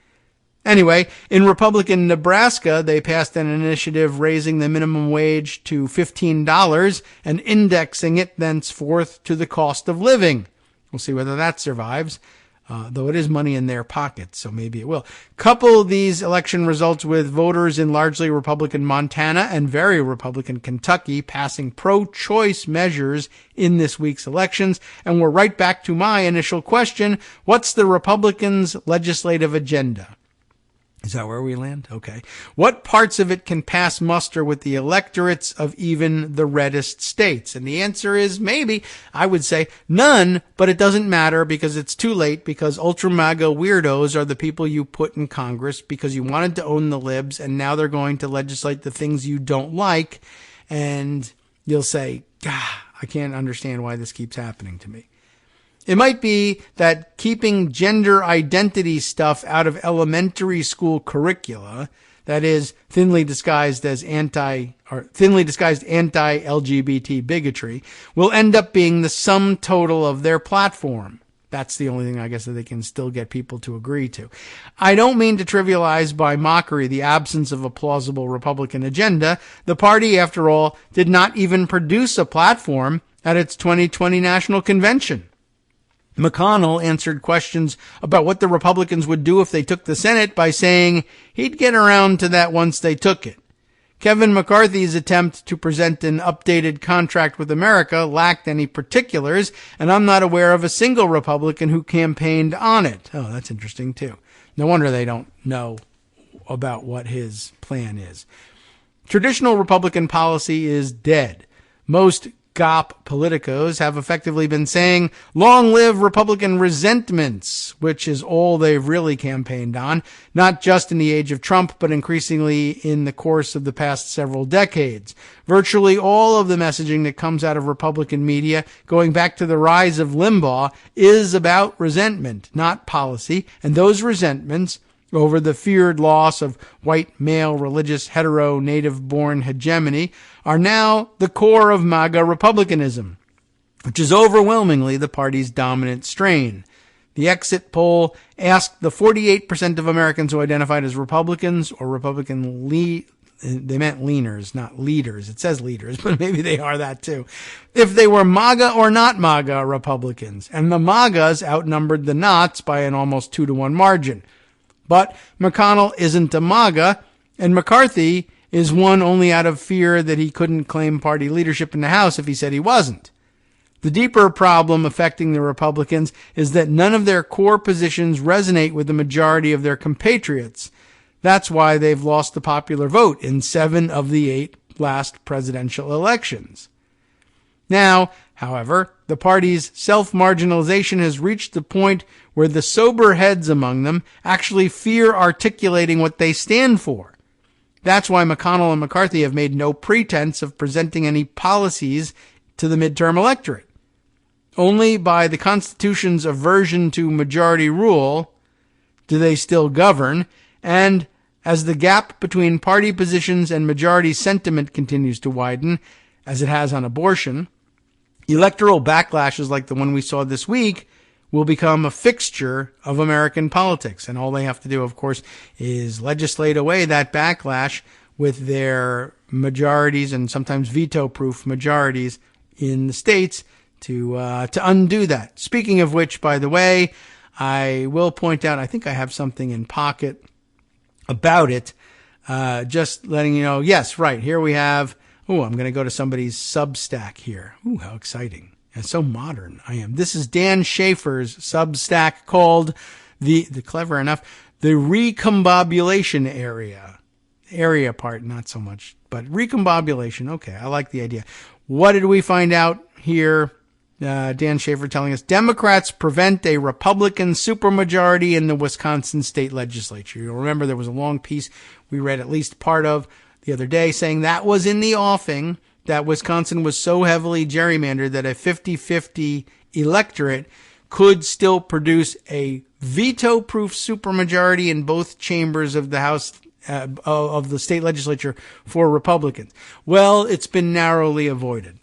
Anyway, in Republican Nebraska, they passed an initiative raising the minimum wage to $15 and indexing it thenceforth to the cost of living. We'll see whether that survives, though it is money in their pockets, so maybe it will. Couple these election results with voters in largely Republican Montana and very Republican Kentucky passing pro-choice measures in this week's elections, and we're right back to my initial question, what's the Republicans' legislative agenda? Is that where we land? Okay. What parts of it can pass muster with the electorates of even the reddest states? And the answer is maybe. I would say none, but it doesn't matter because it's too late, because ultra-MAGA weirdos are the people you put in Congress because you wanted to own the libs, and now they're going to legislate the things you don't like, and you'll say, I can't understand why this keeps happening to me. It might be that keeping gender identity stuff out of elementary school curricula, that is, thinly disguised anti-LGBT bigotry, will end up being the sum total of their platform. That's the only thing, I guess, that they can still get people to agree to. I don't mean to trivialize by mockery the absence of a plausible Republican agenda. The party, after all, did not even produce a platform at its 2020 national convention. McConnell answered questions about what the Republicans would do if they took the Senate by saying he'd get around to that once they took it. Kevin McCarthy's attempt to present an updated contract with America lacked any particulars, and I'm not aware of a single Republican who campaigned on it. Oh, that's interesting, too. No wonder they don't know about what his plan is. Traditional Republican policy is dead. Most GOP politicos have effectively been saying, long live Republican resentments, which is all they've really campaigned on, not just in the age of Trump, but increasingly in the course of the past several decades. Virtually all of the messaging that comes out of Republican media, going back to the rise of Limbaugh, is about resentment, not policy, and those resentments over the feared loss of white, male, religious, hetero, native-born hegemony are now the core of MAGA republicanism, which is overwhelmingly the party's dominant strain. The exit poll asked the 48% of Americans who identified as Republicans or Republican they meant leaners, not leaders. It says leaders, but maybe they are that too. If they were MAGA or not MAGA Republicans, and the MAGAs outnumbered the nots by an almost 2-to-1 margin. But McConnell isn't a MAGA, and McCarthy is one only out of fear that he couldn't claim party leadership in the House if he said he wasn't. The deeper problem affecting the Republicans is that none of their core positions resonate with the majority of their compatriots. That's why they've lost the popular vote in 7 of the 8 last presidential elections. Now, however, the party's self-marginalization has reached the point where the sober heads among them actually fear articulating what they stand for. That's why McConnell and McCarthy have made no pretense of presenting any policies to the midterm electorate. Only by the Constitution's aversion to majority rule do they still govern, and as the gap between party positions and majority sentiment continues to widen, as it has on abortion, electoral backlashes like the one we saw this week will become a fixture of American politics. And all they have to do, of course, is legislate away that backlash with their majorities and sometimes veto-proof majorities in the states to undo that. Speaking of which, by the way, I will point out, I think I have something in pocket about it. Just letting you know, yes, right, here we have, I'm going to go to somebody's Substack here. How exciting. And so modern I am. This is Dan Schaefer's Substack called the clever enough, the recombobulation area. Area part, not so much, but recombobulation. Okay, I like the idea. What did we find out here? Dan Schaefer telling us Democrats prevent a Republican supermajority in the Wisconsin state legislature. You'll remember there was a long piece we read at least part of the other day saying that was in the offing, that Wisconsin was so heavily gerrymandered that a 50-50 electorate could still produce a veto-proof supermajority in both chambers of the House of the state legislature for Republicans. Well, it's been narrowly avoided.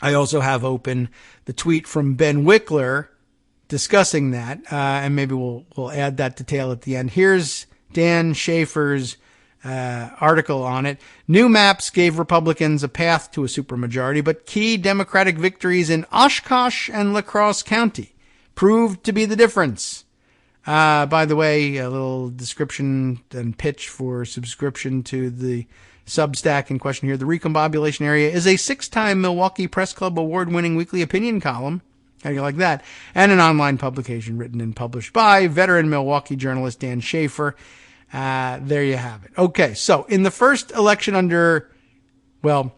I also have open the tweet from Ben Wickler discussing that, and maybe we'll add that detail at the end. Here's Dan Schaefer's article on it. New maps gave Republicans a path to a supermajority, but key Democratic victories in Oshkosh and La Crosse County proved to be the difference. By the way, a little description and pitch for subscription to the Substack in question here. The Recombobulation Area is a 6-time Milwaukee Press Club award-winning weekly opinion column. How do you like that? And an online publication written and published by veteran Milwaukee journalist Dan Schaefer. There you have it. Okay, so in the first election under, well,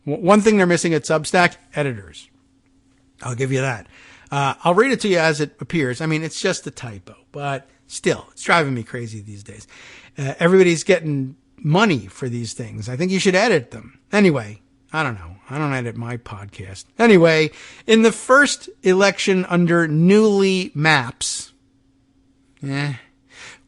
one thing they're missing at Substack, editors. I'll give you that. I'll read it to you as it appears. I mean, it's just a typo, but still, it's driving me crazy these days. Everybody's getting money for these things. I think you should edit them. Anyway, I don't know. I don't edit my podcast. Anyway, in the first election under newly maps,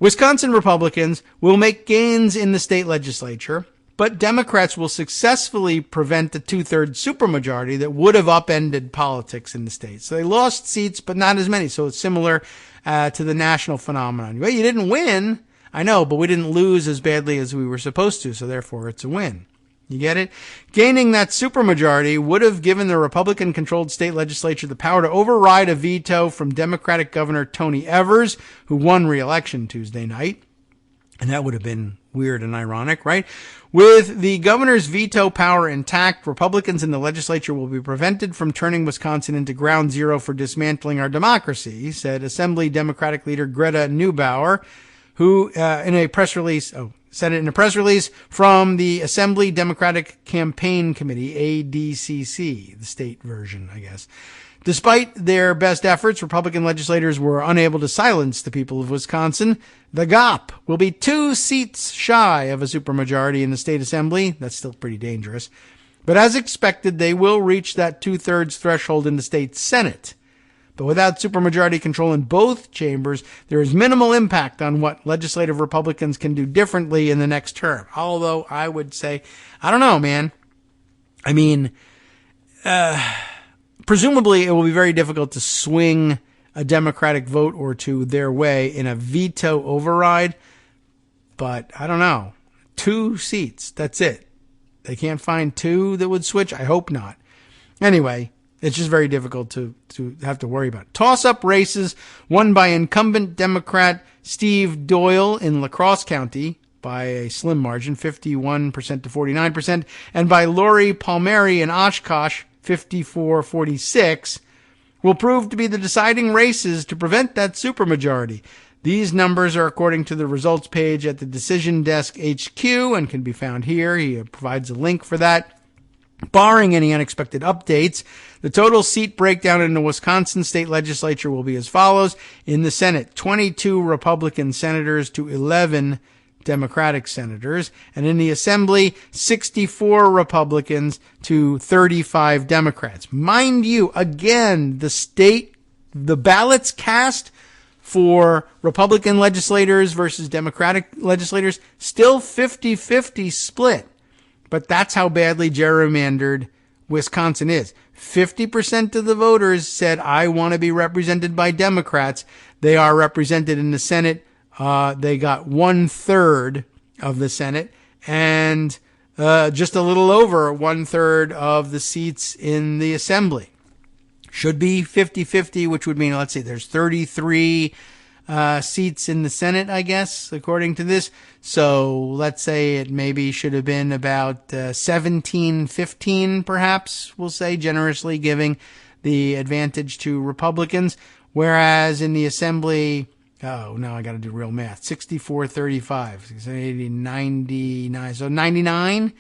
Wisconsin Republicans will make gains in the state legislature, but Democrats will successfully prevent a 2/3 supermajority that would have upended politics in the state. So they lost seats, but not as many. So it's similar to the national phenomenon. Well, you didn't win. I know, but we didn't lose as badly as we were supposed to, so therefore it's a win. You get it? Gaining that supermajority would have given the Republican-controlled state legislature the power to override a veto from Democratic Governor Tony Evers, who won re-election Tuesday night. And that would have been weird and ironic, right? With the governor's veto power intact, Republicans in the legislature will be prevented from turning Wisconsin into ground zero for dismantling our democracy, said Assembly Democratic leader Greta Neubauer, who said it in a press release from the Assembly Democratic Campaign Committee, ADCC, the state version, I guess. Despite their best efforts, Republican legislators were unable to silence the people of Wisconsin. The GOP will be 2 seats shy of a supermajority in the state assembly. That's still pretty dangerous. But as expected, they will reach that 2/3 threshold in the state Senate. But without supermajority control in both chambers, there is minimal impact on what legislative Republicans can do differently in the next term. Although I would say, I don't know, man. I mean, presumably it will be very difficult to swing a Democratic vote or two their way in a veto override. But I don't know. 2 seats. That's it. They can't find 2 that would switch. I hope not. Anyway, it's just very difficult to have to worry about. Toss-up races won by incumbent Democrat Steve Doyle in La Crosse County by a slim margin, 51% to 49%, and by Lori Palmieri in Oshkosh, 54-46, will prove to be the deciding races to prevent that supermajority. These numbers are according to the results page at the Decision Desk HQ and can be found here. He provides a link for that. Barring any unexpected updates, the total seat breakdown in the Wisconsin state legislature will be as follows. In the Senate, 22 Republican senators to 11 Democratic senators, and in the Assembly, 64 Republicans to 35 Democrats. Mind you, again, the ballots cast for Republican legislators versus Democratic legislators, still 50-50 split. But that's how badly gerrymandered Wisconsin is. 50% of the voters said, I want to be represented by Democrats. They are represented in the Senate. They got 1/3 of the Senate and just a little over 1/3 of the seats in the Assembly. Should be 50-50, which would mean, let's see, there's 33 seats in the Senate, I guess, according to this. So let's say it maybe should have been about 17-15, perhaps, we'll say, generously giving the advantage to Republicans. Whereas in the Assembly, oh, now I got to do real math, 64-35, 80, 99, so 99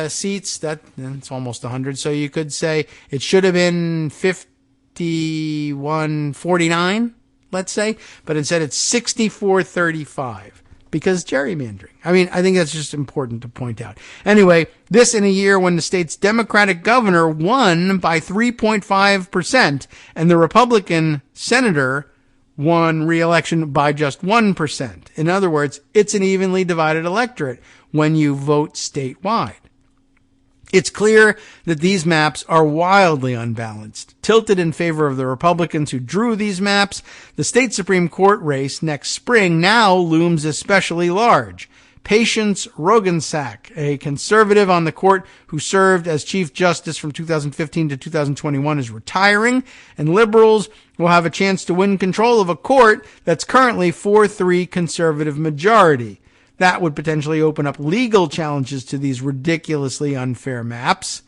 seats, that's almost 100. So you could say it should have been 51-49, let's say, but instead it's 64-35 because gerrymandering. I mean, I think that's just important to point out. Anyway, this in a year when the state's Democratic governor won by 3.5% and the Republican senator won re-election by just 1%. In other words, it's an evenly divided electorate when you vote statewide. It's clear that these maps are wildly unbalanced, tilted in favor of the Republicans who drew these maps. The state Supreme Court race next spring now looms especially large. Patience Rogensack, a conservative on the court who served as Chief Justice from 2015 to 2021, is retiring, and liberals will have a chance to win control of a court that's currently 4-3 conservative majority. That would potentially open up legal challenges to these ridiculously unfair maps.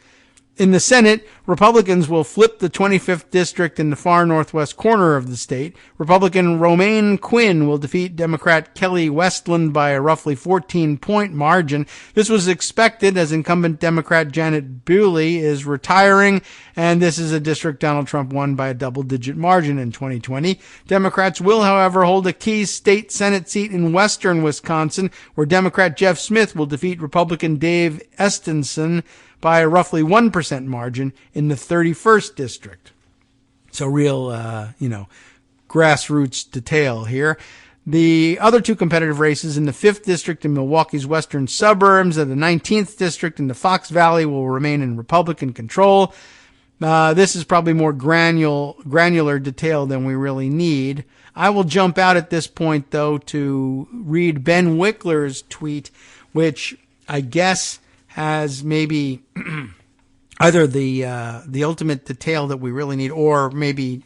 In the Senate, Republicans will flip the 25th district in the far northwest corner of the state. Republican Romaine Quinn will defeat Democrat Kelly Westland by a roughly 14-point margin. This was expected as incumbent Democrat Janet Bewley is retiring, and this is a district Donald Trump won by a double-digit margin in 2020. Democrats will, however, hold a key state Senate seat in western Wisconsin, where Democrat Jeff Smith will defeat Republican Dave Estenson by a roughly 1% margin in the 31st district. So real, grassroots detail here. The other two competitive races in the 5th district in Milwaukee's western suburbs and the 19th district in the Fox Valley will remain in Republican control. This is probably more granular detail than we really need. I will jump out at this point, though, to read Ben Wickler's tweet, which I guess has maybe either the ultimate detail that we really need, or maybe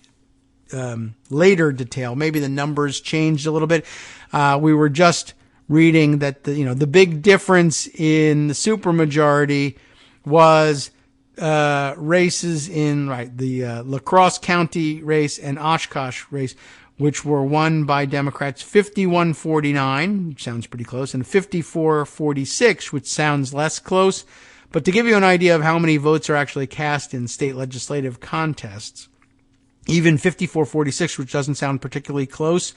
later detail. Maybe the numbers changed a little bit. We were just reading that the big difference in the supermajority was races in the La Crosse County race and Oshkosh race, which were won by Democrats 51-49, which sounds pretty close, and 54-46, which sounds less close. But to give you an idea of how many votes are actually cast in state legislative contests, even 54-46, which doesn't sound particularly close,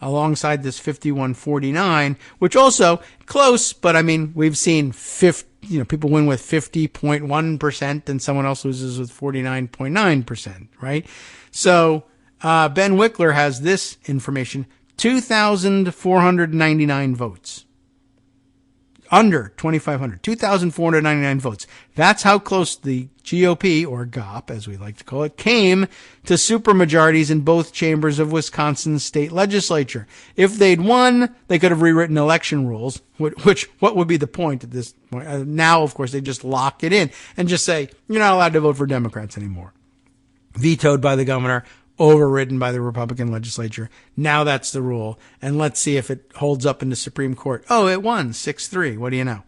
alongside this 51-49, which also close, but I mean, we've seen people win with 50.1% and someone else loses with 49.9%, right? So, Ben Wickler has this information, 2,499 votes. Under 2,500, 2,499 votes. That's how close the GOP, or GOP, as we like to call it, came to supermajorities in both chambers of Wisconsin's state legislature. If they'd won, they could have rewritten election rules, what would be the point at this point? Now, of course, they just lock it in and just say, you're not allowed to vote for Democrats anymore. Vetoed by the governor, overridden by the Republican legislature. Now that's the rule. And let's see if it holds up in the Supreme Court. Oh, it won 6-3. What do you know?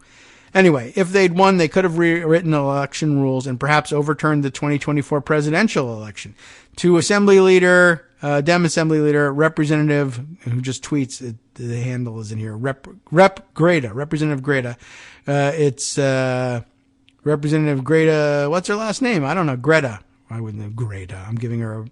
Anyway, if they'd won, they could have rewritten election rules and perhaps overturned the 2024 presidential election. To Assembly Leader, Dem Assembly Leader, Representative, who just tweets, the handle is in here, Representative Greta. It's Representative Greta, what's her last name? I don't know, Greta. I wouldn't know Greta. I'm giving her a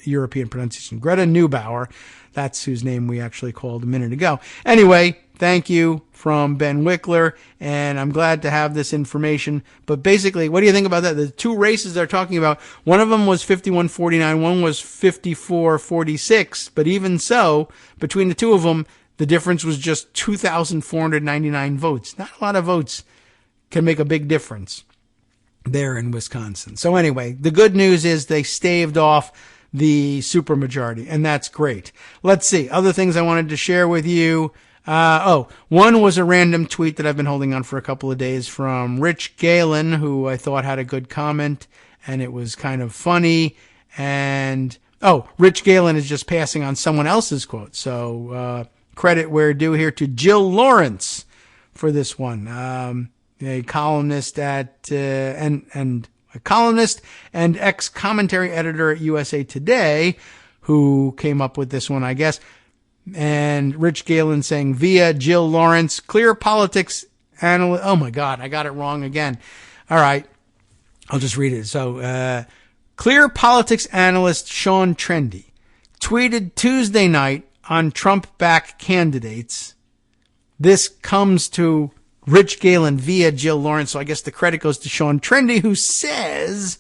European pronunciation. Greta Neubauer. That's whose name we actually called a minute ago. Anyway, Thank you from Ben Wickler, and I'm glad to have this information. But basically, what do you think about that? The two races they're talking about, one of them was 51-49, one was 54-46. But even so, between the two of them, the difference was just 2,499 votes. Not a lot of votes can make a big difference there in Wisconsin. So anyway, the good news is they staved off the supermajority, and that's great. Let's see. Other things I wanted to share with you. One was a random tweet that I've been holding on for a couple of days from Rich Galen, who I thought had a good comment, and it was kind of funny. And, Rich Galen is just passing on someone else's quote. So, credit where due here to Jill Lawrence for this one. A columnist and a columnist and ex-commentary editor at USA Today, who came up with this one, I guess. And Rich Galen saying, via Jill Lawrence, clear politics analyst. Oh my God, I got it wrong again. All right, I'll just read it. So, clear politics analyst Sean Trendy tweeted Tuesday night on Trump-backed candidates. This comes to Rich Galen via Jill Lawrence. So I guess the credit goes to Sean Trendy, who says,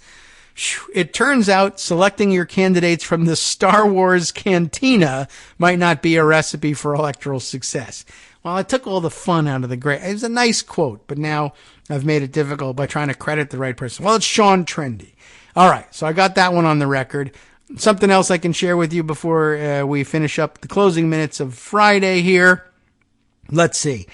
it turns out selecting your candidates from the Star Wars cantina might not be a recipe for electoral success. Well, I took all the fun out of the great. It was a nice quote, but now I've made it difficult by trying to credit the right person. Well, it's Sean Trendy. All right, so I got that one on the record. Something else I can share with you before we finish up the closing minutes of Friday here. Let's see.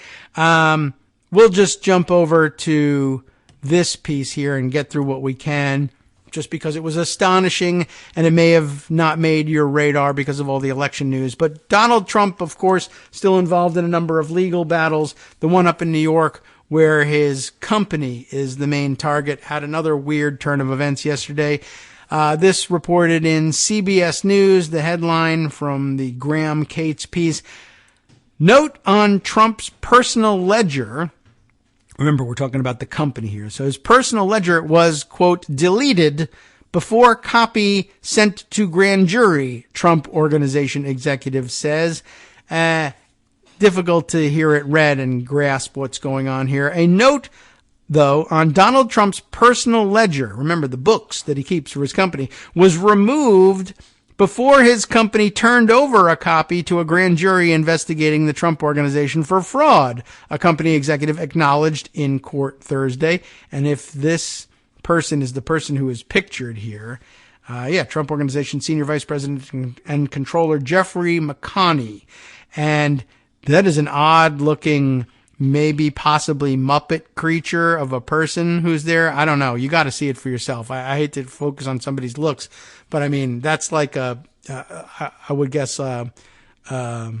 We'll just jump over to this piece here and get through what we can, just because it was astonishing and it may have not made your radar because of all the election news. But Donald Trump, of course, still involved in a number of legal battles. The one up in New York where his company is the main target had another weird turn of events yesterday. This reported in CBS News, the headline from the Graham Cates piece. Note on Trump's personal ledger. Remember, we're talking about the company here. So his personal ledger was, quote, deleted before copy sent to grand jury, Trump Organization executive says. Difficult to hear it read and grasp what's going on here. A note, though, on Donald Trump's personal ledger, remember the books that he keeps for his company, was removed before his company turned over a copy to a grand jury investigating the Trump Organization for fraud, a company executive acknowledged in court Thursday. And if this person is the person who is pictured here, Trump Organization Senior Vice President and Controller Jeffrey McConney. And that is an odd-looking, maybe possibly Muppet creature of a person who's there. I don't know. You got to see it for yourself. I hate to focus on somebody's looks, but I mean, that's like I would guess, well, I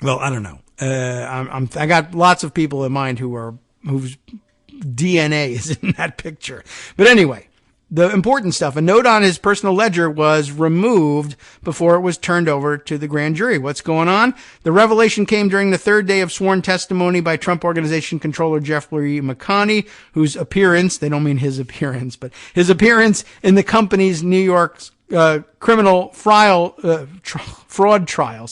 don't know. I got lots of people in mind whose DNA is in that picture. But anyway, the important stuff, a note on his personal ledger was removed before it was turned over to the grand jury. What's going on? The revelation came during the third day of sworn testimony by Trump Organization Controller Jeffrey McConney, whose appearance, they don't mean his appearance, but his appearance in the company's New York's criminal fraud trial,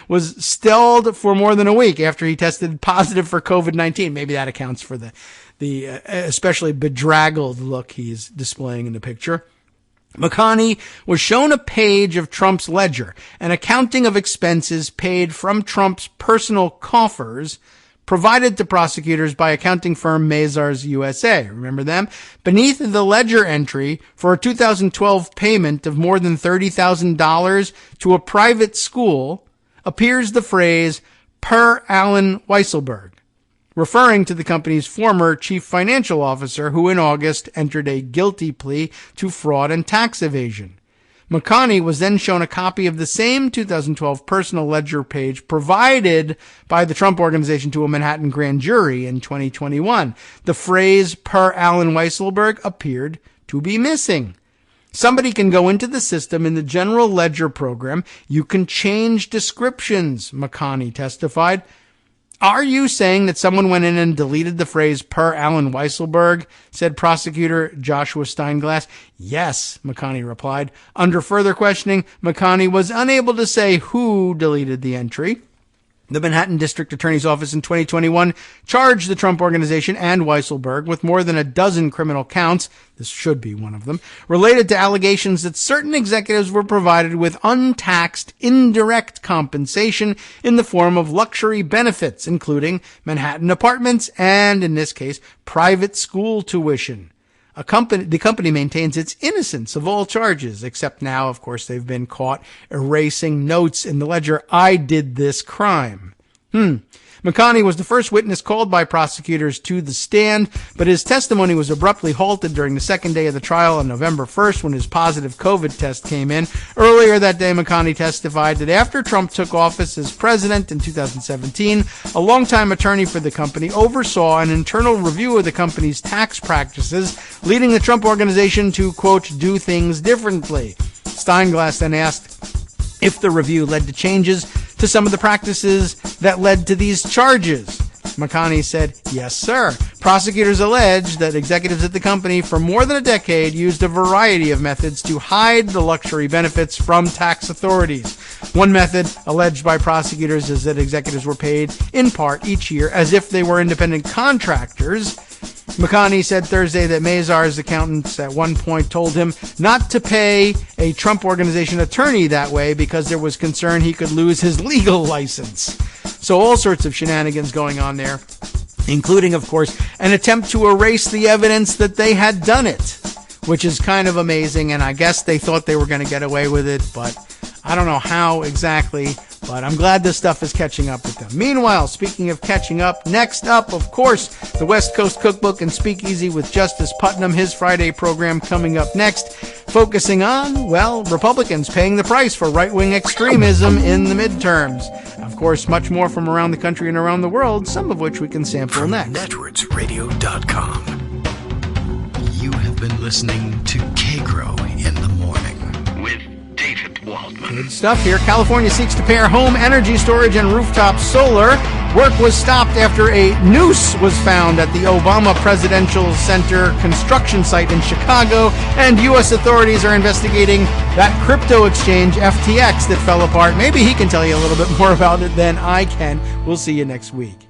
was stalled for more than a week after he tested positive for COVID-19. Maybe that accounts for the especially bedraggled look he's displaying in the picture. McConney was shown a page of Trump's ledger, an accounting of expenses paid from Trump's personal coffers, provided to prosecutors by accounting firm Mazars USA. Remember them? Beneath the ledger entry for a 2012 payment of more than $30,000 to a private school appears the phrase, per Alan Weisselberg, referring to the company's former chief financial officer who in August entered a guilty plea to fraud and tax evasion. McConney was then shown a copy of the same 2012 personal ledger page provided by the Trump Organization to a Manhattan grand jury in 2021. The phrase per Alan Weisselberg appeared to be missing. Somebody can go into the system in the general ledger program. You can change descriptions, McConney testified. Are you saying that someone went in and deleted the phrase per Alan Weisselberg, said prosecutor Joshua Steinglass? Yes, McConney replied. Under further questioning, McConney was unable to say who deleted the entry. The Manhattan District Attorney's Office in 2021 charged the Trump Organization and Weisselberg with more than a dozen criminal counts, this should be one of them, related to allegations that certain executives were provided with untaxed, indirect compensation in the form of luxury benefits, including Manhattan apartments and, in this case, private school tuition. The company maintains its innocence of all charges, except now, of course, they've been caught erasing notes in the ledger, "I did this crime." McConney was the first witness called by prosecutors to the stand, but his testimony was abruptly halted during the second day of the trial on November 1st when his positive COVID test came in. Earlier that day, McConney testified that after Trump took office as president in 2017, a longtime attorney for the company oversaw an internal review of the company's tax practices, leading the Trump Organization to, quote, "do things differently." Steinglass then asked if the review led to changes to some of the practices that led to these charges. McConney said, "Yes, sir." Prosecutors allege that executives at the company for more than a decade used a variety of methods to hide the luxury benefits from tax authorities. One method alleged by prosecutors is that executives were paid in part each year as if they were independent contractors. McConney said Thursday that Mazar's accountants at one point told him not to pay a Trump Organization attorney that way because there was concern he could lose his legal license. So all sorts of shenanigans going on there, including, of course, an attempt to erase the evidence that they had done it, which is kind of amazing, and I guess they thought they were going to get away with it, but I don't know how exactly, but I'm glad this stuff is catching up with them. Meanwhile, speaking of catching up, next up, of course, the West Coast Cookbook and Speakeasy with Justice Putnam, his Friday program coming up next, focusing on, well, Republicans paying the price for right-wing extremism in the midterms. Of course, much more from around the country and around the world, some of which we can sample From next. networksradio.com. You have been listening to Kagro in the morning with David Waldman. Good stuff here. California seeks to pair home energy storage and rooftop solar. Work was stopped after a noose was found at the Obama Presidential Center construction site in Chicago, and U.S. authorities are investigating that crypto exchange FTX that fell apart. Maybe he can tell you a little bit more about it than I can. We'll see you next week.